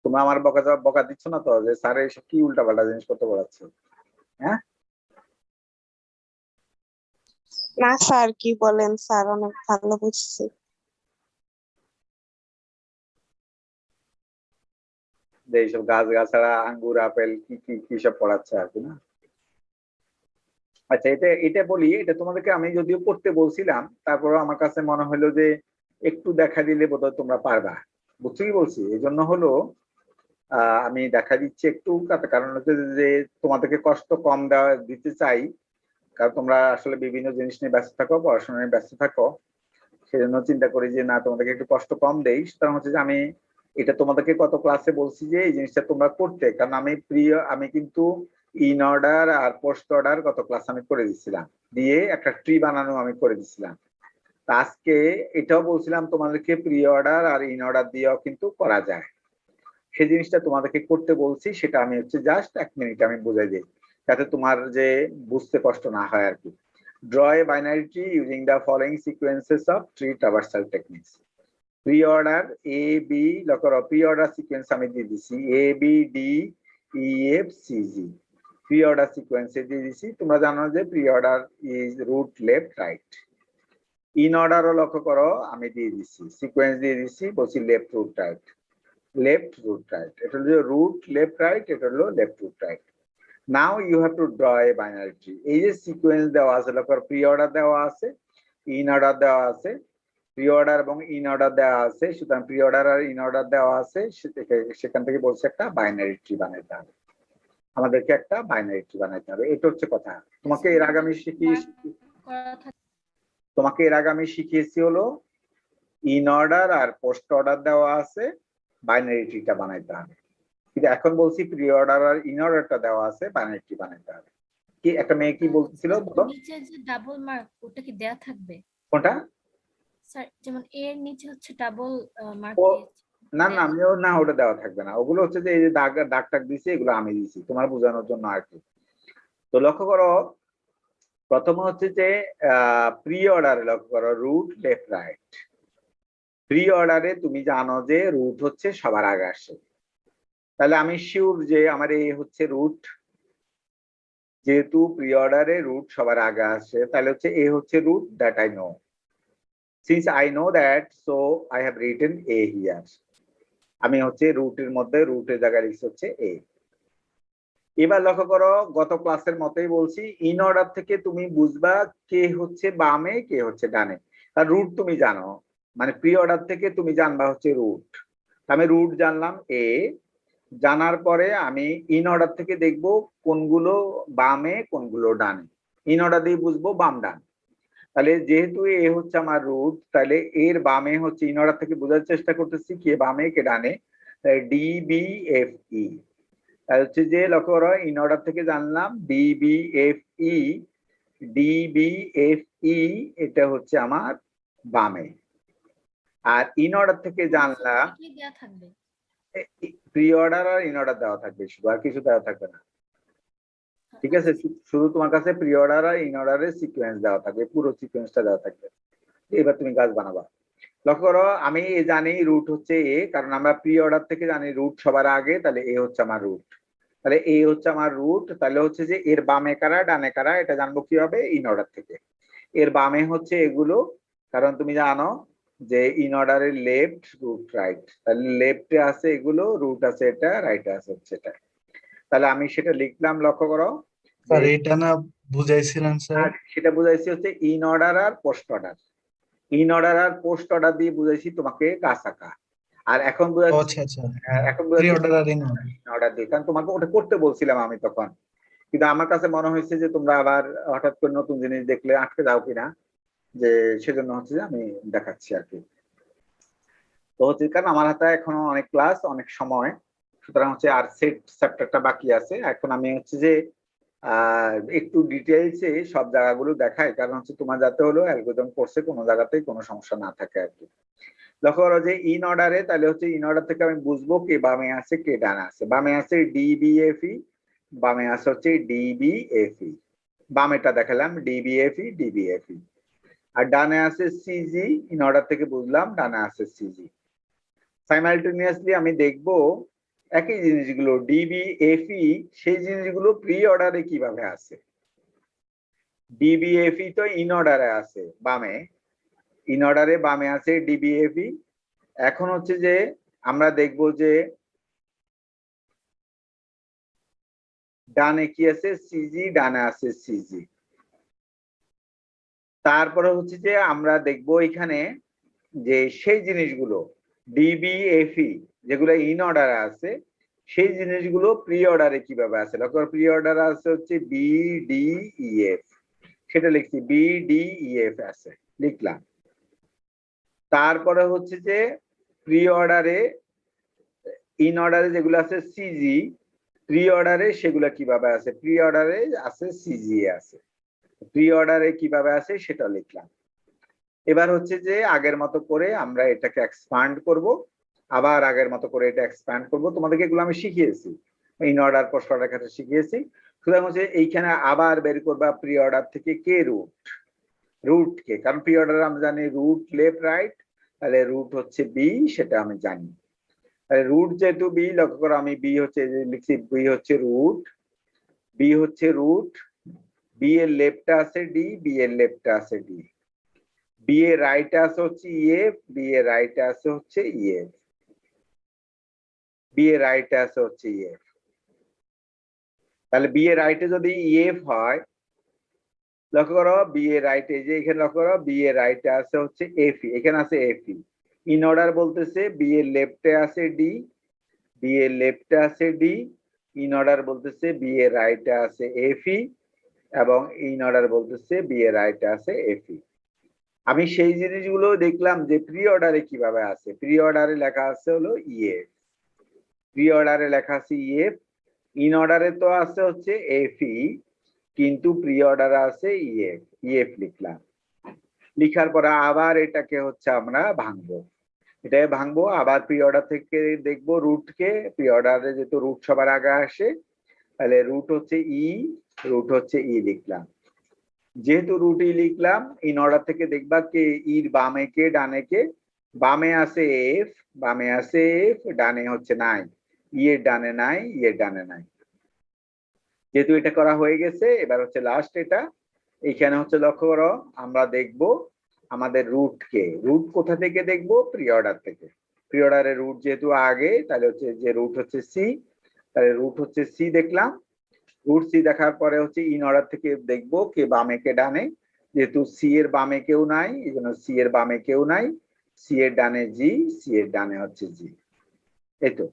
তোমরা আমার বকা দিচ্ছ না তো যে স্যার এইসব কি উল্টাপাল্টা জিনিস করতে বলাচ্ছে? হ্যাঁ, না স্যার, কি বলেন স্যার, অনেক ভালো বুঝছি। যে এইসব গাছ গাছাড়া আঙ্গুর আপেল কি কি কি সব পড়াচ্ছে আর কি না। আচ্ছা, এটা এটা বলি, এটা তোমাদেরকে আমি যদিও পড়তে বলছিলাম, তারপরেও আমার কাছে মনে হলো যে একটু দেখা দিলে বোধহয় তোমরা পারবা। বুঝছো কি বলছি? এই জন্য হলো আমি দেখা দিচ্ছি একটু, কারণ হচ্ছে যে তোমাদেরকে কষ্ট কম দিতে চাই, কারণ তোমরা আসলে বিভিন্ন জিনিস নিয়ে ব্যস্ত থাকো, পড়াশোনা নিয়ে ব্যস্ত থাকো, সেজন্য চিন্তা করি যে না, তোমাদেরকে একটু কষ্ট কম দেই। সুতরাং হচ্ছে যে আমি এটা তোমাদেরকে কত ক্লাসে বলছি যে এই জিনিসটা তোমরা করতে, কারণ আমি কিন্তু ইন অর্ডার আর পোস্ট অর্ডার গত ক্লাস আমি করে দিচ্ছিলাম, দিয়ে একটা ট্রি বানানো আমি করে দিচ্ছিলাম। তা আজকে এটাও বলছিলাম তোমাদেরকে প্রি অর্ডার আর ইন অর্ডার দিয়েও কিন্তু করা যায়। সেই জিনিসটা তোমাদেরকে করতে বলছি, সেটা আমি হচ্ছে জাস্ট 1 মিনিট আমি বুঝাই দিই, যাতে তোমার যে বুঝতে কষ্ট না হয় আর কি। Draw a binary tree using the following sequences of tree traversal techniques. Pre order A B, লক্ষ্য করো প্রি অর্ডার সিকোয়েন্স আমি দিয়ে দিছি A B D E F C G. Pre order সিকোয়েন্সে দিয়ে দিছি। তোমরা জানো যে pre order is root left right. In অর্ডারও লক্ষ্য করো আমি দিয়ে দিছি, সিকোয়েন্স দিয়ে দিছি, বলছি left root right, left root right. এটা হলো রুট লেফট রাইট, এটা হলো left root right. Now you have to draw a binary tree. এই যে সিকোয়েন্স দেওয়া আছে, লক্ষ্য করো প্রি অর্ডার দেওয়া আছে, ইন অর্ডার দেওয়া আছে, প্রি অর্ডার এবং ইন অর্ডার দেওয়া আছে। সুতরাং প্রি অর্ডার আর ইন অর্ডার দেওয়া আছে, সেখান থেকে বলছে একটা বাইনারি ট্রি বানাইতে হবে, আমাদেরকে একটা বাইনারি ট্রি বানাইতে হবে। এটা হচ্ছে কথা। তোমাকে এর আগে আমি শিখিয়েছি হলো ইন অর্ডার আর পোস্ট অর্ডার দেওয়া আছে, বাইনারি ট্রিটা বানাইতে হবে। কিন্তু এখন বলছি প্রি অর্ডার আর ইন অর্ডারটা দেওয়া আছে, বাইনারি ট্রি বানাইতে হবে। কি একটা মেয়ে কি বলছিল বলো? নিচে যে ডাবল মার্ক ওটা কি দেয়া থাকবে? কোনটা? স্যার যেমন এর নিচে হচ্ছে ডাবল মার্ক ও দিয়েছে। না না, আমিও না, ওটা দেওয়া থাকবে না। ওগুলো হচ্ছে যে এই যে দাগ দাগ টাগ দিছি, এগুলো আমি দিছি তোমার বোঝানোর জন্য আর কি। তো লক্ষ্য করো, প্রথমে হচ্ছে যে প্রি অর্ডারে লক্ষ্য করো রুট লেফট রাইট। প্রি অর্ডারে তুমি জানো যে রুট হচ্ছে সবার আগে আসে, তাহলে আমি শিওর যে আমার এই হচ্ছে রুট, যেহেতু প্রি অর্ডারে রুট সবার আগে আসে, তাহলে হচ্ছে এ হচ্ছে root, that I know. Since I know that, so I have written A here. আমি হচ্ছে রুটের মধ্যে রুটের জায়গায় লিখছি হচ্ছে এ। এবার লক্ষ্য করো, গত ক্লাসের মতোই বলছি, ইন অর্ডার থেকে তুমি বুঝবা কে হচ্ছে বামে কে হচ্ছে ডানে। আর রুট তুমি জানো, মানে প্রি অর্ডার থেকে তুমি জানবা হচ্ছে রুট। আমি রুট জানলাম এ, জানার পরে আমি ইন অর্ডার থেকে দেখব কোনগুলো বামে কোনগুলো ডানে। ইন অর্ডার দিয়ে বুঝবো বাম ডান। তাহলে যেহেতু এ হচ্ছে আমার রুট, তাহলে এর বামে হচ্ছে, ইন অর্ডার থেকে বোঝার চেষ্টা করতেছি কে বামে কে ডানে, ডি বি এফ ই। হচ্ছে যে লক্ষ্য করো, ইন অর্ডার থেকে জানলাম D B F E, D B F E এটা হচ্ছে আমার বামে। আর ইন অর্ডার থেকে জানলাম দেয়া থাকবে, প্রি অর্ডার আর ইন অর্ডার দেওয়া থাকবে, শুধু আর কিছু দেওয়া থাকবে না। ঠিক আছে, শুধু তোমার কাছে প্রি অর্ডার আর ইন অর্ডারের সিকোয়েন্স দেওয়া থাকবে, পুরো সিকোয়েন্সটা দেওয়া থাকবে। এবার তুমি গাছ বানাবা। লক্ষ্য করো, আমি জানি রুট হচ্ছে এ, কারণ আমরা প্রি অর্ডার থেকে জানি রুট সবার আগে, তাহলে এ হচ্ছে আমার রুট। তাহলে এই হচ্ছে আমার রুট, তাহলে হচ্ছে যে এর বামে কারা ডানে কারা এটা জানবো কিভাবে? ইন অর্ডার থেকে। এর বামে হচ্ছে এগুলো, কারণ তুমি জানো যে ইন অর্ডারের লেফট রুট রাইট, তাহলে লেফটে আছে এগুলো, রুট আছে এটা, রাইটে আছে হচ্ছে এটা। তাহলে আমি সেটা লিখলাম, লক্ষ্য করো। স্যার এটা না বুঝাইছিলেন স্যার? আর সেটা বুঝাইছি হচ্ছে ইন অর্ডার আর পোস্ট অর্ডার। ইন অর্ডার আর পোস্ট অর্ডার দিয়ে বুঝাইছি তোমাকে গাছ আঁকা। আর এখন ও বুঝাচ্ছি, আচ্ছা আচ্ছা, এখন প্রি বুঝাচ্ছি অর্ডার আর ইন অর্ডার। অর্ডার দিয়ে, কারণ তোমাকে ওটা করতে বলছিলাম আমি তখন। কিন্তু আমার কাছে মনে হয়েছে যে তোমরা আবার হঠাৎ করে নতুন জিনিস দেখলে আটকে যাও কিনা, যে সেজন্য হচ্ছে যে আমি দেখাচ্ছি আর কি। তো হচ্ছে কারণ আমার হাতে এখনো অনেক ক্লাস, অনেক সময়, সুতরাং হচ্ছে আর সেট চ্যাপ্টারটা বাকি আছে। এখন আমি হচ্ছে যে একটু ডিটেইলসে সব জায়গাগুলো দেখাই, কারণ হচ্ছে তোমার যাতে হলো অ্যালগরিদম কোর্সে কোনো জায়গাতেই কোনো সমস্যা না থাকে আর কি। লক্ষ্য করো যে ইন অর্ডারে, তাহলে হচ্ছে ইন অর্ডার থেকে আমি বুঝবো কে বামে আছে কে ডানে আছে। বামে আছে ডিবিএফই, বামে আছে হচ্ছে ডিবিএফই, বামেটা দেখালাম ডিবিএফই ডিবিএফই। আর ডানে আছে সিজি, ইন অর্ডার থেকে বুঝলাম ডানে আছে সিজি। সাইমালটেনিয়াসলি আমি দেখবো একই জিনিসগুলো ডিবিএফই, সেই জিনিসগুলো প্রি অর্ডারে কিভাবে আছে। ডিবিএফই তো ইন অর্ডারে আছে বামে, ইন অর্ডারে বামে আছে ডিবিএফই। এখন হচ্ছে যে আমরা দেখবো যে ডানে কি আছে? সিজি, ডানে আছে সিজি। তারপরে হচ্ছে যে আমরা দেখবো এখানে যে সেই জিনিসগুলো ডিবিএফই যেগুলো ইন অর্ডারে আছে, সেই জিনিসগুলো প্রি অর্ডারে কিভাবে আছে। লক্ষ্য, প্রি অর্ডারে আছে হচ্ছে বিডিইএফ, সেটা লিখছি বিডিইএফ আছে, লিখলাম। তারপরে হচ্ছে যে প্রি অর্ডারে, ইন অর্ডারে যেগুলো আছে সিজি, প্রি অর্ডারে সেগুলো কিভাবে আছে? প্রি অর্ডারে আছে সিজি আছে, প্রি অর্ডারে কিভাবে আছে সেটা লিখলাম। এবার হচ্ছে যে আগের মতো করে আমরা এটাকে এক্সপ্যান্ড করব, আবার আগের মতো করে এটা এক্সপ্যান্ড করব। তোমাদেরকে এগুলো আমি শিখিয়েছি, ইন অর্ডার পোস্ট অর্ডার ক্ষেত্রে শিখিয়েছি। সুতরাং হচ্ছে এইখানে আবার বের করবা প্রি অর্ডার থেকে কে রুট, রুট কে, কারণ প্রি অর্ডার আমরা জানি রুট লেফট রাইট, তাহলে রুট হচ্ছে বি, সেটা আমি জানি। তাহলে রুট যেহেতু বি, লক্ষ্য করো আমি বি হচ্ছে লিখছি, বি হচ্ছে রুট, বি হচ্ছে রুট, বি এর লেফটে আছে ডি, বি এর লেফটে আছে ডি, বি এর রাইটে আছে হচ্ছে ইএফ, বি এর রাইটে আছে হচ্ছে ইএফ, বি এর রাইটে আছে হচ্ছে ইএফ। তাহলে বি এর রাইটে যদি ইএফ হয়, লক্ষ্য করো বি এর রাইটে, যে এখানে লক্ষ্য করো বি এর রাইটে আছে হচ্ছে এফি, এখানে আছে এফি। ইন অর্ডার বলতেছে বি এর লেফটে আছে ডি, বি এর লেফটে আছে ডি, ইন অর্ডার বলতেছে বি এর রাইটে আছে এফি, এবং ইন অর্ডার বলতেছে বি এর রাইটে আছে এফি। আমি সেই জিনিসগুলো দেখলাম যে প্রি অর্ডারে কিভাবে আছে। প্রি অর্ডারে লেখা আছে হলো ইএফ, প্রি অর্ডারে লেখা আছে ইএফ, ইন অর্ডারে তো আছে হচ্ছে এফই, কিন্তু প্রি অর্ডারে আছে ইএফ, ইএফ লিখলাম। লিখার পরে আবার এটাকে হচ্ছে আমরা ভাঙবো, এটাকে ভাঙবো আবার প্রি অর্ডার থেকে দেখবো রুটকে। প্রি অর্ডারে যেহেতু রুট সবার আগে আসে, তাহলে রুট হচ্ছে ই, রুট হচ্ছে ই লিখলাম। যেহেতু রুট ই লিখলাম, ইন অর্ডার থেকে দেখবা কে ইর বামে কে ডানে কে। বামে আছে এফ, বামে আছে এফ, ডানে হচ্ছে নাই, ইয়ের ডানে নাই, ইয়ের ডানে নাই। যেহেতু এটা করা হয়ে গেছে, এবার হচ্ছে লাস্ট এটা। এইখানে হচ্ছে লক্ষ্য করো আমরা দেখব আমাদের রুট কে, রুট কোথা থেকে দেখবো? প্রি অর্ডার থেকে। প্রি অর্ডারের রুট যেহেতু আগে, তাহলে হচ্ছে যে রুট হচ্ছে সি, তাহলে রুট হচ্ছে সি দেখলাম। রুট সি দেখার পরে হচ্ছে ইন অর্ডার থেকে দেখবো কে বামে কে ডানে। যেহেতু সি এর বামে কেউ নাই, এই জন্য সি এর বামে কেউ নাই, সি এর ডানে জি, সি এর ডানে হচ্ছে জি। এই তো,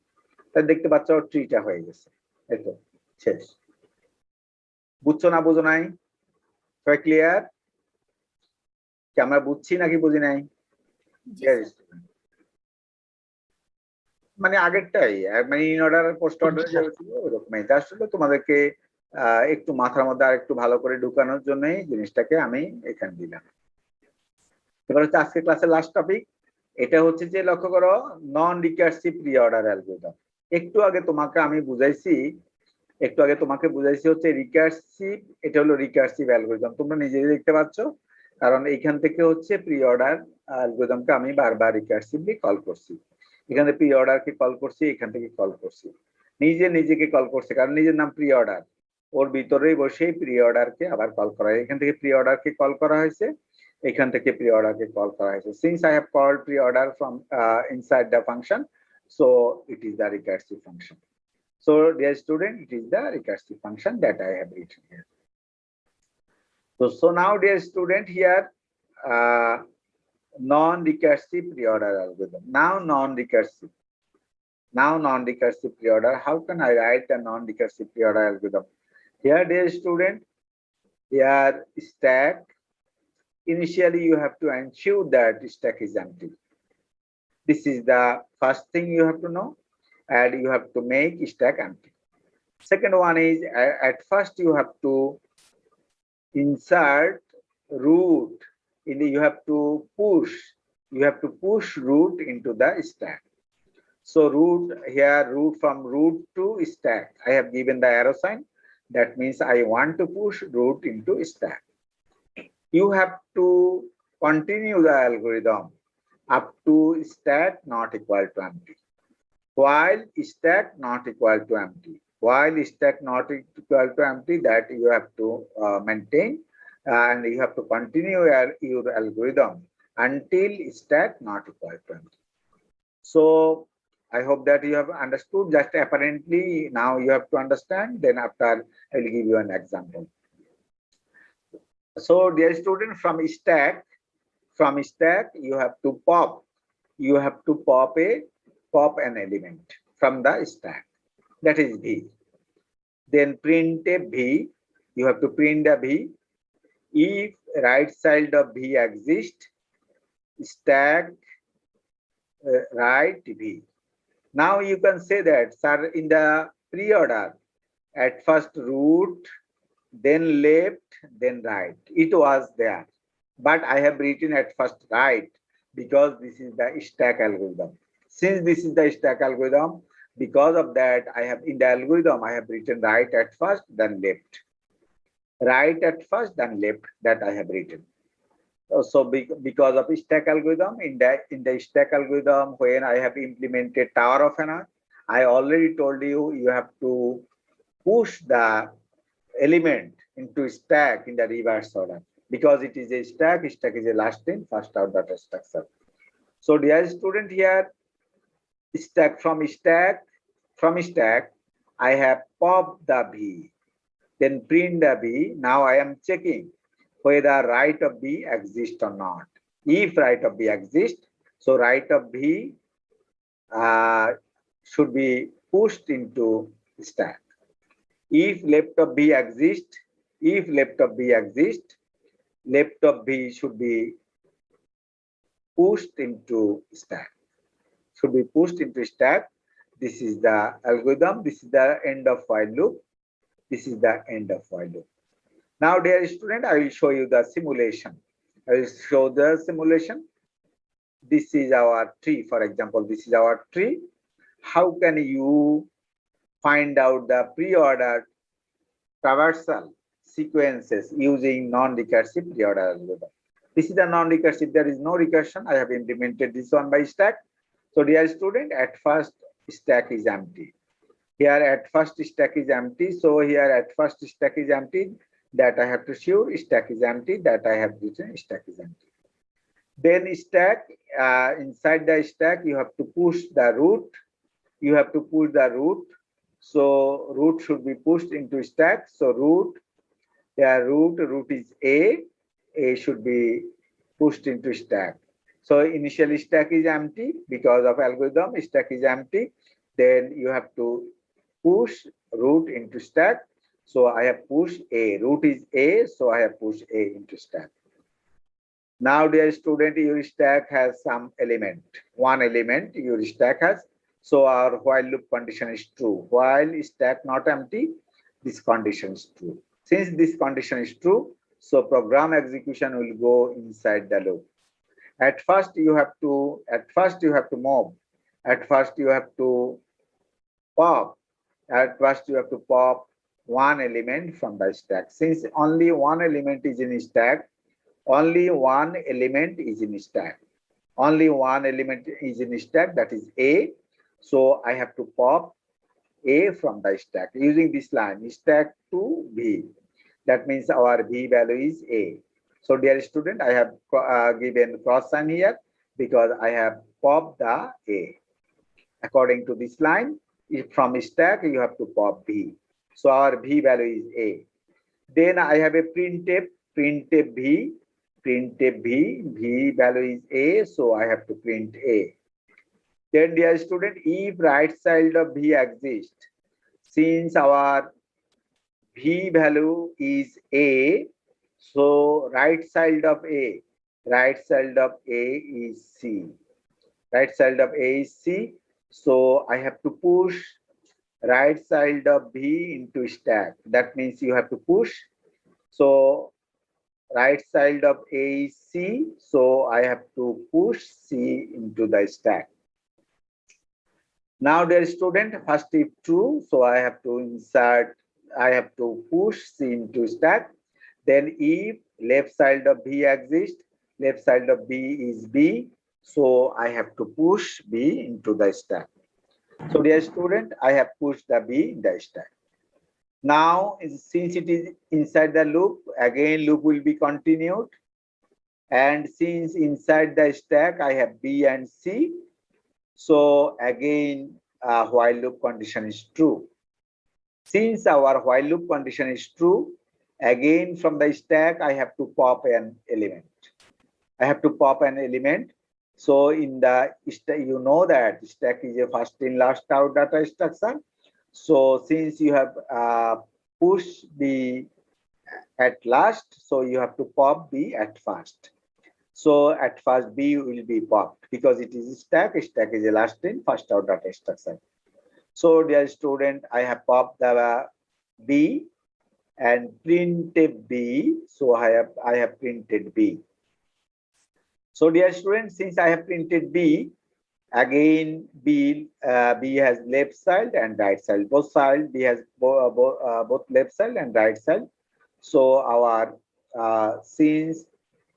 তাহলে দেখতে পাচ্ছ ট্রিটা হয়ে গেছে। এই তো শেষ। বুঝছো না বুঝো নাই? সবাই ক্লিয়ার? কি আমরা বুঝছি নাকি বুঝি নাই? জি স্যার। মানে আগেরটাই, মানে ইন অর্ডার আর পোস্ট অর্ডার যেটা ছিল ওরকমই, জাস্ট হলো তোমাদেরকে একটু মাথার মধ্যে আর একটু ভালো করে ঢুকানোর জন্যই জিনিসটাকে আমি এখানে দিলাম। এবার হচ্ছে আজকে ক্লাসের লাস্ট টপিক, এটা হচ্ছে যে লক্ষ্য করো নন রিকার্সিভ প্রি অর্ডার অ্যালগরিদম। একটু আগে তোমাকে আমি বুঝাইছি, একটু আগে তোমাকে বুঝাইছি হচ্ছে রিকার্সিভ, এটা হলো রিকার্সিভ অ্যালগরিদম, তোমরা নিজেই দেখতে পাচ্ছ, কারণ এইখান থেকে হচ্ছে প্রি অর্ডার অ্যালগরিদমকে আমি বারবার রিকার্সিভলি কল করছি। এখানে প্রি অর্ডারকে কল করছি, এখান থেকে কল করছি। নিজে নিজেকে কল করছে কারণ নিজের নাম প্রি অর্ডার, ওর ভিতরেই বসেই প্রি অর্ডারকে আবার কল করা হয়। এখান থেকে প্রি অর্ডারকে কল করা হয়েছে, এখান থেকে প্রি অর্ডারকে কল করা হয়েছে। Since I have called pre order from inside the function, so it is the recursive function. So dear student, it is the recursive function that I have written here. So now dear student, here non-recursive pre-order algorithm. Now non-recursive pre-order. How can I write a non-recursive pre-order algorithm? Here dear student, here stack. Initially you have to ensure that stack is empty. This is the first thing you have to know, and you have to make stack empty. Second one is at first you have to insert root in the, you have to push root into the stack. So root here, root from root to stack. I have given the arrow sign. That means I want to push root into stack. You have to continue the algorithm up to stack not equal to empty. While stack not equal to empty, that you have to maintain, and you have to continue your algorithm until stack not equal to empty. So I hope that you have understood. Just apparently now you have to understand. Then after I will give you an example. So dear student, from stack you have to pop an element from the stack, that is V. Then print a V, you have to print a V. If right side of V exists, stack right V. Now you can say that, sir, in the pre-order, at first root, then left, then right. It was there, but I have written at first right because this is the stack algorithm. Since this is the stack algorithm, because of that, I have in the algorithm I have written right at first, then left. Right at first, then left, that I have written. So because of stack algorithm, in the stack algorithm, when I have implemented tower of NR, I already told you you have to push the element into stack in the reverse order. Because it is a stack is a last in first out data structure. So dear student, here from stack I have popped the V, then print the V. Now I am checking whether right of B exists or not. If right of B exists, so right of B should be pushed into stack. If left of B exists, left of B should be pushed into stack. This is the algorithm. This is the end of while loop. Now, dear student, I will show you the simulation. This is our tree. For example, this is our tree. How can you find out the pre-ordered traversal sequences using non-recursive pre-order algorithm? This is the non-recursive. There is no recursion. I have implemented this one by stack. So dear student, at first stack is empty. Here at first stack is empty. So here at first stack is empty. That I have to show stack is empty. That I have written stack is empty. Then stack, inside the stack you have to push the root. So root should be pushed into stack. So root is A should be pushed into stack. So initially stack is empty because of algorithm, stack is empty. Then you have to push root into stack. So I have pushed A, root is A, so I have pushed A into stack. Now dear student, your stack has some element, one element your stack has. So our while loop condition is true. While stack not empty, this condition is true. Since this condition is true, so program execution will go inside the loop. At first you have to move. At first you have to pop. One element from the stack. Since only one element is in stack, that is A. So I have to pop A from the stack using this line, stack to B. That means our B value is A. So dear student, I have given cross sign here because I have popped the A. According to this line, if from stack you have to pop B. So our B value is A. Then I have a printf B, B value is A, so I have to print A. Then dear student, if right side of B exists, since our B value is A, so right side of A is C. Right side of A is C, so I have to push right side of B into stack. That means you have to push. So right side of A is C, so I have to push C into the stack. Now dear student, first if true, so I have to insert, I have to push C into stack. Then if left side of B exists, left side of B is B, so I have to push B into the stack. So dear student, I have pushed the B in the stack. Now, since it is inside the loop, again loop will be continued. And since inside the stack I have B and C, so again while loop condition is true. Since our while loop condition is true, again from the stack I have to pop an element. I have to pop an element. So in the stack, you know that stack is a first in last out data structure. So since you have pushed B at last, so you have to pop B at first. So at first B will be popped because it is stack. Stack is a last in first out data structure. So dear student, I have popped the B and printed B. So I have printed B. So dear students, since I have printed B, again B has left side and right side. Both side B has both left side and right side. So our since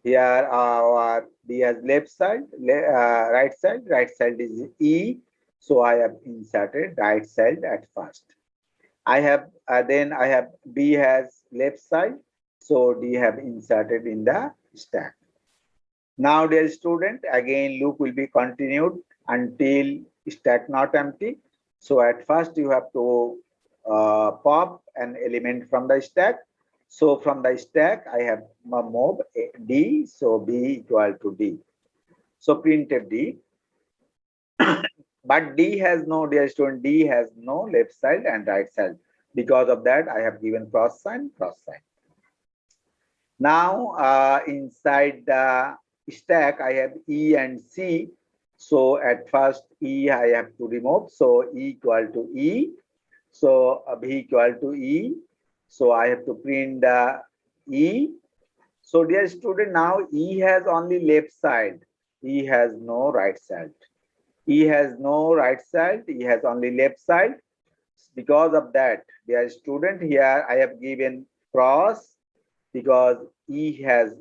here our B has left side, right side is E. So I have inserted right side at first. I have then I have B has left side, so D have inserted in the stack. Now dear student, again loop will be continued until stack not empty. So at first you have to pop an element from the stack. So from the stack I have moved D, so B equal to D. So printf D. But D has no, dear student, D has no left side and right side. Because of that I have given cross sign. Now inside the stack I have E and C. So at first E I have to remove, so E equal to E, so B equal to E, so I have to print the E. So dear student, now E has only left side, E has no right side. E has no right side, E has only left side. Because of that, dear student, here I have given cross because E has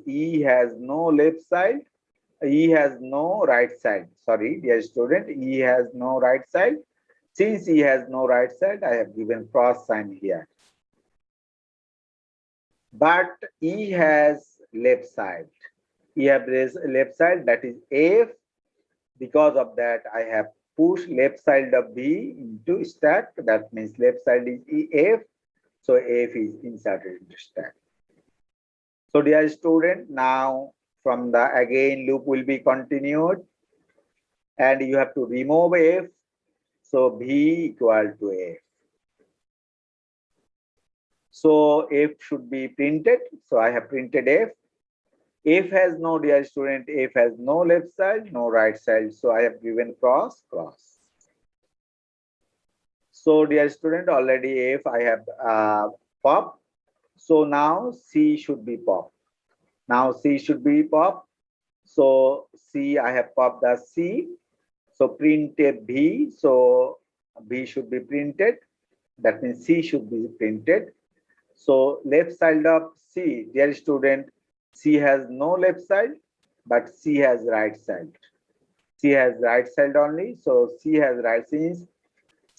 no left side, E has no right side. Sorry, dear student, E has no right side. Since E has no right side, I have given cross sign here. But E has left side. E has left side, that is F. Because of that, I have pushed left side of B into stack. That means left side is F. So F is inserted into stack. So dear student, now from the again loop will be continued and you have to remove F. So B equal to F. So F should be printed. So I have printed F. F has no, dear student, F has no left side, no right side. So I have given cross. So dear student, already F I have popped. So now C should be popped. Now C should be popped. So C, I have popped the C. So printf B. So B should be printed. That means C should be printed. So left side of C, dear student, C has no left side, but C has right side. C has right side only. So C has right, since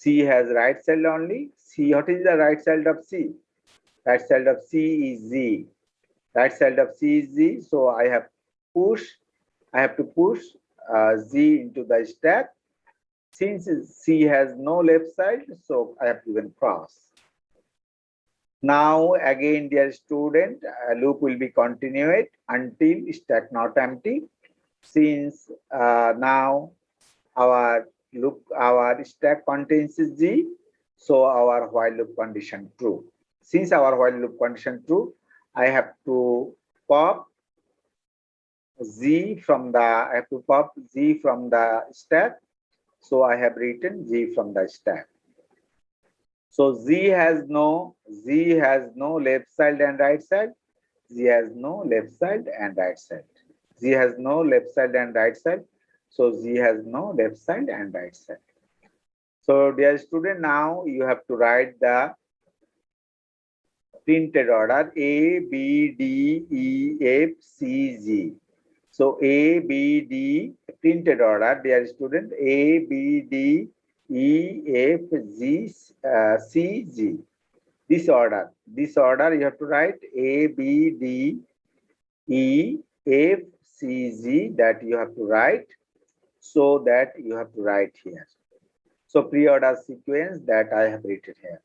C has right child only. C, what is the right child of C? Right child of C is Z. Right child of C is Z. So I have to push Z into the stack. Since C has no left side, so I have given cross. Now again, dear student, loop will be continued until stack not empty. Since now our stack contains Z, so our while loop condition true. Since our while loop condition true, I have to pop Z from the stack. So I have written Z from the stack. So Z has no left side and right side. Z has no left side and right side. Z has no left side and right side. So Z has no left side and right side. So dear student, now you have to write the printed order A, B, D, E, F, C, G. So A, B, D, printed order, dear student, A, B, D, E, F, G, C, G. This order you have to write A, B, D, E, F, C, G, that you have to write. So that you have to write here. So pre-order sequence that I have written here.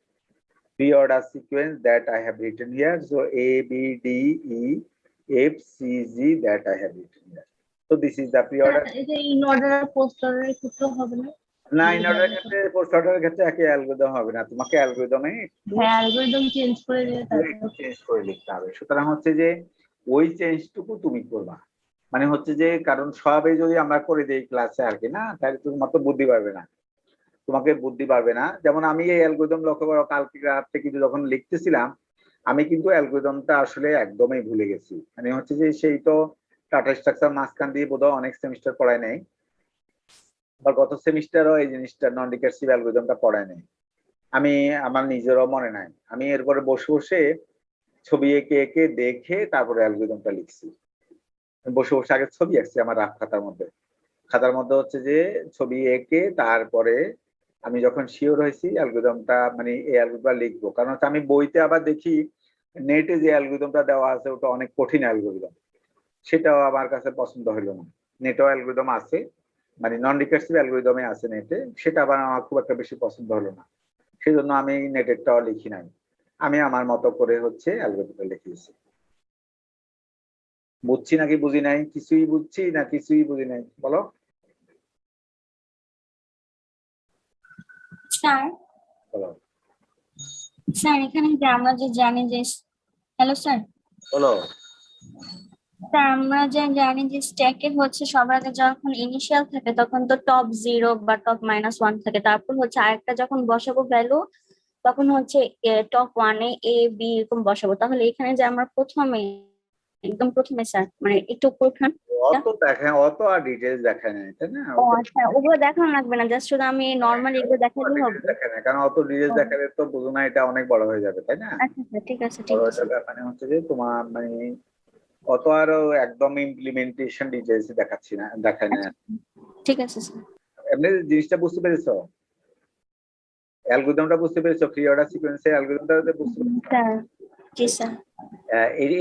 Pre-order sequence that I have written here. So A, B, D, E, F, C, G that I have written here. So this is the pre-order. এটা in order আর post অর্ডারের ক্ষেত্রে হবে না? না, in order ক্ষেত্রে post অর্ডারের ক্ষেত্রে একই অ্যালগরিদম হবে না, তোমাকে অ্যালগরিদমে হ্যাঁ, অ্যালগরিদম চেঞ্জ করে দিয়ে তারপর চেঞ্জ করে লিখতে হবে। সুতরাং হচ্ছে যে ওই চেঞ্জটুকু তুমি করবা, মানে হচ্ছে যে কারণ সবে যদি আমরা করে দেই ক্লাসে আর কি না, তাহলে তোমার তো বুদ্ধি পারবে না, তোমাকে বুদ্ধি পারবে না। যেমন আমি এই অ্যালগরিদম লক্ষ্য করো, কালকে রাত্রে কিন্তু যখন লিখতেছিলাম আমি কিন্তু অ্যালগরিদমটা আসলে একদমই ভুলে গেছি। মানে হচ্ছে যে সেই তো টাটা স্ট্রাকচার মাঝখান দিয়ে বোধহয় অনেক সেমিস্টার পড়ায় নাই, বা গত সেমিস্টারও এই জিনিসটা নন রিকার্সিভ অ্যালগরিদমটা পড়ায় নাই, আমি আমার নিজেরও মনে নাই। আমি এরপরে বসে বসে ছবি এঁকে এঁকে দেখে তারপরে অ্যালগরিদমটা লিখছি। বসে বসে আগে ছবি আঁকছি আমার রাফ খাতার মধ্যে হচ্ছে যে ছবি এঁকে তারপরে আমি যখন শিওর হয়েছি অ্যালগরিদমটা মানে এই অ্যালগরিদমটা লিখবো, কারণ হচ্ছে আমি বইতে আবার দেখি নেটে যে অ্যালগরিদমটা দেওয়া আছে ওটা অনেক কঠিন অ্যালগরিদম, সেটাও আমার কাছে পছন্দ হলো না। নেটেও অ্যালগরিদম আছে, মানে নন রিকার্সিভ অ্যালগরিদমে আছে নেটে, সেটা আবার আমার খুব একটা বেশি পছন্দ হলো না, সেই জন্য আমি নেটেরটাও লিখি নাই, আমি আমার মতো করে হচ্ছে অ্যালগরিদমটা লিখিয়েছি। বুঝছি নাকি বুঝি নাই, কিছুই বুঝছি না কিছুই বুঝি নাই, বলো। স্যার বলো স্যার এখানে যে আমরা যে জানি যে হ্যালো স্যার বলো। স্যার আমরা যে জানি যে স্ট্যাকে হচ্ছে সবার আগে যখন ইনিশিয়াল থাকে তখন তো টপ 0 বা টপ -1 থাকে, তারপর হচ্ছে আরেকটা যখন বসাবো ভ্যালু তখন হচ্ছে টপ 1 এ এ বি এরকম বসাবো। তাহলে এখানে যে আমরা একদম প্রথমে স্যার মানে একটু উপর খান অত আর ডিটেইলস দেখায় না, তাই না? ও আচ্ছা, ওগুলো দেখানো লাগবে না, জাস্ট শুধু আমি নরমালি এগুলো দেখালেই হবে। দেখায় না, কারণ অত ডিটেইলস দেখালে তো বুঝো না, এটা অনেক বড় হয়ে যাবে, তাই না? আচ্ছা স্যার ঠিক আছে বড় হয়ে যাবে, মানে হচ্ছে যে তোমার মানে অত আরো একদম ইমপ্লিমেন্টেশন ডিটেইলস দেখাচ্ছি না, দেখায় না। ঠিক আছে স্যার। এমনি জিনিসটা বুঝতে পেরেছো, অ্যালগরিদমটা বুঝতে পেরেছো, প্রি অর্ডার সিকোয়েন্সের অ্যালগরিদমটা বুঝতে পেরেছো? স্যার জি স্যার।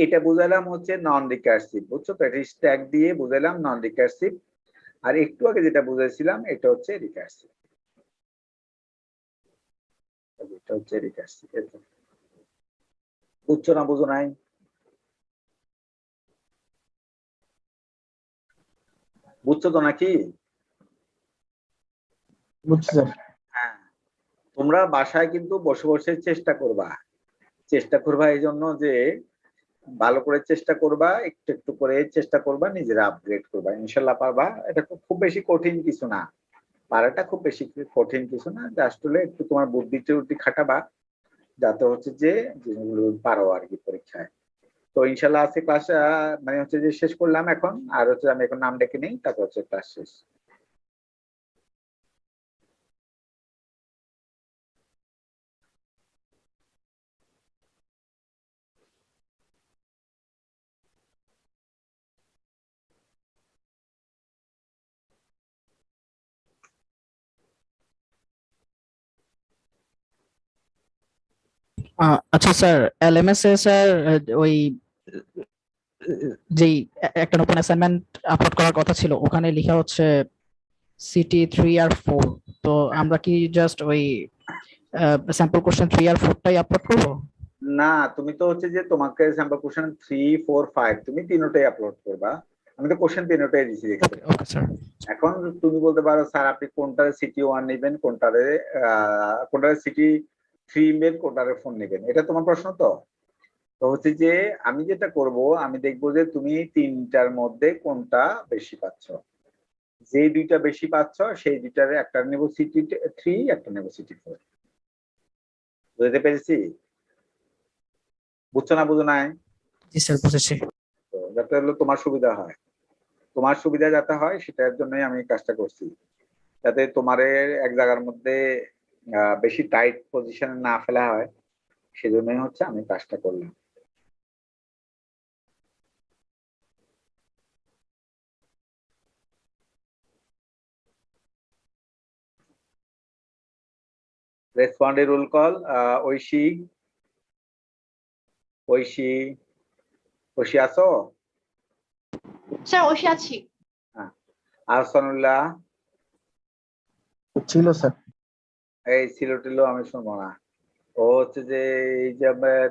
এটা বুঝালাম হচ্ছে নন রিকার্সিভ, বুঝছো তো? এটা স্ট্যাক দিয়ে বুঝালাম নন রিকার্সিভ, আর একটু আগে যেটা বুঝাইছিলাম এটা হচ্ছে রিকার্সিভ, এটা হচ্ছে রিকার্সিভ। বুঝছো না বুঝো নাই? বুঝছো তো নাকি? বুঝছি স্যার। হ্যাঁ, তোমরা বাসায় কিন্তু বসে বসে চেষ্টা করবা এই জন্য যে ভালো করে চেষ্টা করবা, একটু একটু করে চেষ্টা করবা, নিজেরা আপগ্রেড করবা, ইনশাল্লাহ পারবা। এটা খুব বেশি কঠিন কিছু না, পারাটা খুব বেশি কঠিন কিছু না, জাস্ট হলে একটু তোমার বুদ্ধি টুদ্ধি খাটাবা, যাতে হচ্ছে যে জিনিসগুলো পারো আর কি পরীক্ষায়। তো ইনশাল্লাহ আজকে ক্লাস মানে হচ্ছে যে শেষ করলাম এখন, আর হচ্ছে আমি এখন নাম ডেকে নেই, তারপর হচ্ছে ক্লাস শেষ। আচ্ছা স্যার, এলএমএস এ স্যার ওই যেই একটা নতুন অ্যাসাইনমেন্ট আপলোড করার কথা ছিল, ওখানে লেখা হচ্ছে সিটি 3 আর 4। তো আমরা কি জাস্ট ওই স্যাম্পল কোশ্চেন 3 আর 4 টাই আপলোড করবো? না, তুমি তো হচ্ছে যে তোমাকে স্যাম্পল কোশ্চেন 3, 4, 5 তুমি তিনটাই আপলোড করবা। আমি তো কোশ্চেন তিনটাই দিছি দেখতে। ওকে ওকে স্যার। এখন তুমি বলতে পারো স্যার আপনি কোনটারে সিটি 1 নেবেন, কোনটারে সিটি 3 নেবেন, কোনটারে 4 নেবেন, এটা তোমার প্রশ্ন। তো তো হচ্ছে যে আমি যেটা করব, আমি দেখবো যে তুমি তিনটার মধ্যে কোনটা বেশি পাচ্ছ। যে দুইটা বেশি পাচ্ছ সেই দুইটারে একটা নেব সিটি 3, একটা নেব সিটি 4। বুঝতে পেরেছি? বুঝছো না বুঝো নাই? জি স্যার, বুঝেছি। তো যাতে হলো তোমার সুবিধা হয়, তোমার সুবিধা যাতে হয় সেটার জন্যই আমি কাজটা করছি, যাতে তোমার এক জায়গার মধ্যে বেশি টাইট পজিশনে না ফেলা হয়, সেজন্যই হচ্ছে আমি কাজটা করলাম। রেসপন্ডে রোল কল। ঐশী, ঐশী, ঐশী আছো? স্যার বসে আছি। আহসানুল্লাহ ছিল স্যার। এই ছিল টিল আমি শুনবো না। ও হচ্ছে যে এই যে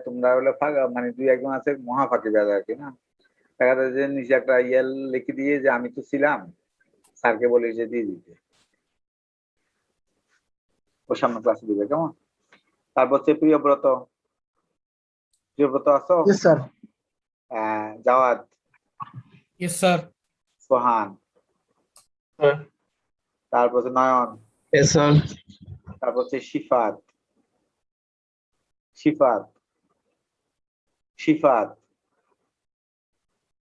তোমরা হলো ফাঁকা, মানে দুই একজন আছে মহা ফাঁকি দাদা আর কি, না দেখা যায় যে নিচে একটা ইয়েল লিখে দিয়ে যে আমি তো ছিলাম, স্যারকে বলি যে দিয়ে দিতে, ও সামনে ক্লাসে দিবে কেমন। তারপর হচ্ছে প্রিয়ব্রত, প্রিয়ব্রত আছো? Yes sir. Jawad, yes sir. Sohan, sir. তারপর হচ্ছে নয়ন, ইয়েস স্যার। তারপর হচ্ছে শিফাত, শিফাত, শিফাত,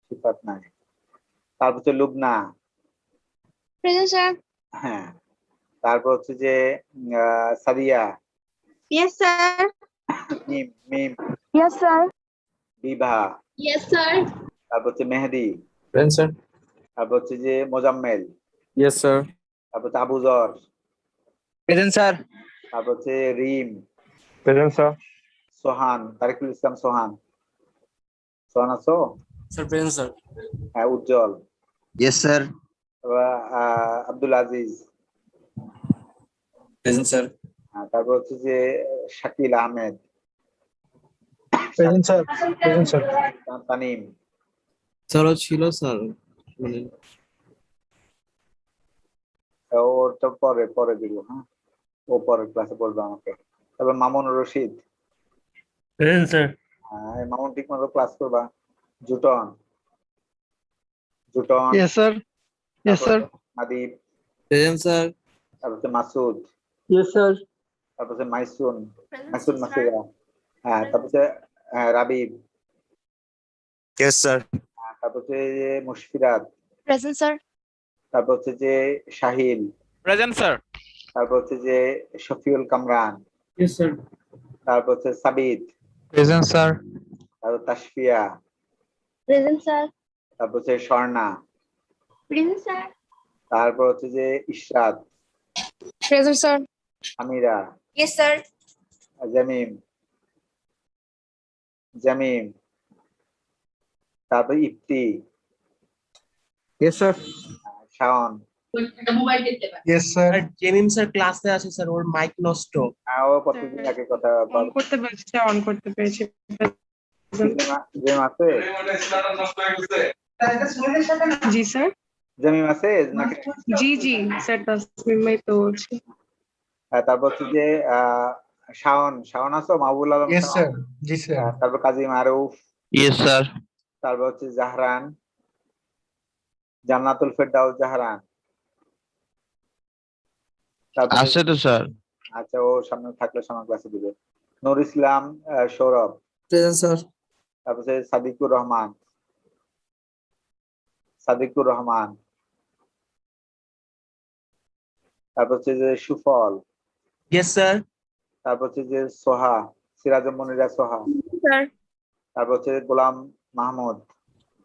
শিফাত নাই। তারপর হচ্ছে লুবনা, প্রেজেন্ট স্যার। হ্যাঁ। তারপর হচ্ছে যে সাদিয়া, ইয়েস স্যার। মিম, মিম, ইয়েস স্যার। বিভা, ইয়েস স্যার। তারপর হচ্ছে মেহেদি, প্রেজেন্ট স্যার। তারপর হচ্ছে যে মোজাম্মেল, ইয়েস স্যার। তারপর হচ্ছে আবুজর, প্রেজেন্ট স্যার। তারপর হচ্ছে রিম, প্রেজেন্ট স্যার। সোহান, তারিকুল ইসলাম সোহান, সোহান আছো? Sir present sir. হ্যাঁ, Ujjal, yes sir. Abdul Aziz, present sir. তারপর হচ্ছে যে Shakil Ahmed, present sir. Present sir. Tanim. Sir ছিল স্যার, মানে ওর তো পরে পরে দিব, হ্যাঁ ও পরের ক্লাসে বলবে আমাকে। তারপর মামুন রশিদ, প্রেজেন্ট স্যার। এই মামুন ঠিক মতো ক্লাস করবা। Juton, Juton, yes sir. Yes sir. Habib, present sir. তারপর হচ্ছে মাসুদ, ইয়েস স্যার। তারপর হচ্ছে মাইসুন, Present, মাইসুন sir. মাসিরা, হ্যাঁ তারপর হচ্ছে রাবিব, ইয়েস স্যার। তারপর হচ্ছে যে মুশফিরাত, প্রেজেন্ট স্যার। তারপর হচ্ছে যে শাহিল, প্রেজেন্ট স্যার। তারপর হচ্ছে যে শফিউল কামরান, ইয়েস স্যার। তারপর হচ্ছে সাবিত, প্রেজেন্ট স্যার। তারপর তাসফিয়া, প্রেজেন্ট স্যার। তারপর হচ্ছে স্বর্ণা, প্রেজেন্ট স্যার। তারপর হচ্ছে যে Ishrat, present sir. Amira, yes sir. Jamim, Jamim, তারপর Ifti, yes sir. Shaon, yes sir. Jemim sir ক্লাসে আছে স্যার, ওর মাইক নষ্ট। ও প্রতিদিন একই কথা অন করতে পেরেছি, অন করতে পেরেছি। জামিম আছে, জি স্যার। জামিম আছে নাকি? জি জি স্যার, তাসমিম ভাই তো বলছি। তারপর হচ্ছে যে শাওন, শাওন আছো? Mahbul Alam yes Shaon, sir. জি স্যার। তারপর কাজী মারুফ, ইয়েস স্যার। তারপর হচ্ছে জাহরান, জান্নাতুল ফেরদাউস জাহরান, তারপর আছে তো স্যার। আচ্ছা ও সামনে থাকলে সামনে ক্লাসে দিবে। নূর ইসলাম, সৌরভ, প্রেজেন্ট স্যার। তারপর হচ্ছে সাদিকুর রহমান, সাদিকুর রহমান, তারপর হচ্ছে যে সুফল, ইয়েস স্যার। তারপর হচ্ছে যে সোহা, সিরাজুম মনিরা সোহা, স্যার। তারপর হচ্ছে গোলাম মাহমুদ,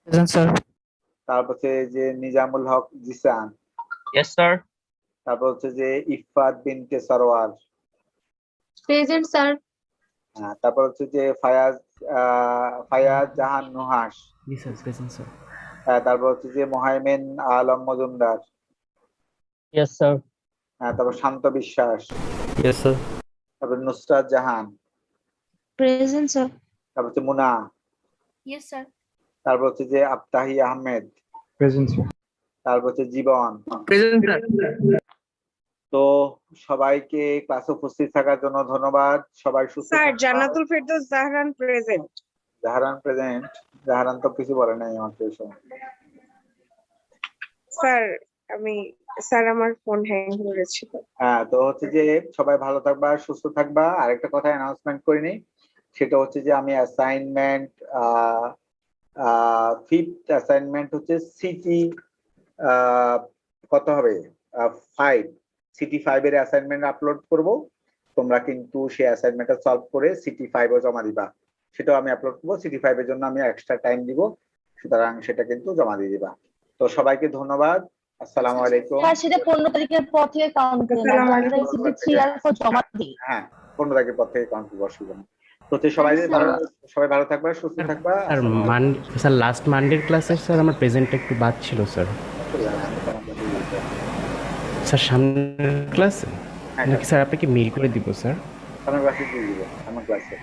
প্রেজেন্ট স্যার। তারপর হচ্ছে যে নিজামুল হক জিসান, ইয়েস স্যার। তারপর হচ্ছে যে ইফাত বিনতে সরওয়ার, প্রেজেন্ট স্যার। তারপর হচ্ছে যে ফায়াজ জাহান নুহাস, জি স্যার প্রেজেন্ট স্যার। তারপর হচ্ছে যে মোহাইমেন আলম মজুমদার, Yes, sir. তারপর শান্ত বিশ্বাস, Yes, sir. তারপর নুসরাত জাহান, প্রেজেন্ট স্যার। তারপর হচ্ছে মুনা, ইয়েস স্যার। তারপর হচ্ছে যে আফতাহি আহমেদ, প্রেজেন্ট স্যার। তারপর হচ্ছে জীবন। Present sir. তো সবাইকে ক্লাসে উপস্থিত থাকার জন্য ধন্যবাদ। সবাই সুস্থ স্যার থাকবেন। Jannatul Ferdous Zohran present. জাহারান present. জাহারান তো কিছু বলে নাই আমাকে এই সময়। স্যার আমার ফোন হ্যাং করেছিল। তো হচ্ছে যে সবাই ভালো থাকবা, সুস্থ থাকবা। আরেকটা কথা অ্যানাউন্সমেন্ট করিনি, সেটা হচ্ছে যে আমি অ্যাসাইনমেন্ট 5th অ্যাসাইনমেন্ট হচ্ছে সিটি কত হবে 5 সিটি 5 এর অ্যাসাইনমেন্ট আপলোড করব। তোমরা কিন্তু সেই অ্যাসাইনমেন্টটা সলভ করে সিটি 5 এ জমা দিবা। সেটাও আমি আপলোড করব। সিটি 5 এর জন্য আমি এক্সট্রা টাইম দিব, সুতরাং সেটা কিন্তু জমা দিয়ে দিবা। তো সবাইকে ধন্যবাদ। আসসালামু আলাইকুম। স্যার সেটা 15 তারিখের পর থেকে কাউন্ট করে না, আসসালামু আমরা আলাইকুম। সিটি 3 আর 4 জমা দিই। হ্যাঁ 15 তারিখের পর থেকে কাউন্ট করব, অসুবিধা নেই। তো সবাই ভালো থাকবা, সুস্থ থাকবা। স্যার লাস্ট মানডের ক্লাসে স্যার আমার প্রেজেন্টটা একটু বাদ ছিল স্যার। স্যার সামনের ক্লাসে নাকি স্যার আপনাকে মেইল করে দিব স্যার? আমার ক্লাসে দিয়ে দিব, আমার ক্লাসে।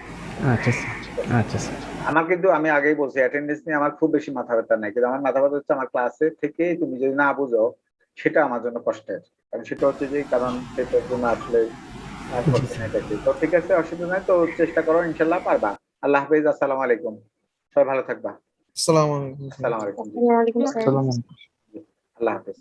আচ্ছা স্যার, আচ্ছা স্যার। আমার কিন্তু আমি আগেই বলছি অ্যাটেন্ডেন্স নিয়ে আমার খুব বেশি মাথা ব্যথা নাই, কিন্তু আমার মাথা ব্যথা হচ্ছে আমার ক্লাসে থেকে তুমি যদি না বুঝো সেটা আমার জন্য কষ্টের। কারণ সেটা হচ্ছে যে কারণ সেটার জন্য আসলে তো ঠিক আছে, অসুবিধা নাই। তো চেষ্টা করো, ইনশাল্লাহ পারবা। আল্লাহ হাফেজ। আসসালামু আলাইকুম। সবাই ভালো থাকবা। আসসালামু আলাইকুম। আসসালামু আলাইকুম। ওয়ালাইকুম আসসালাম। আসসালামু আলাইকুম। আল্লাহ হাফেজ।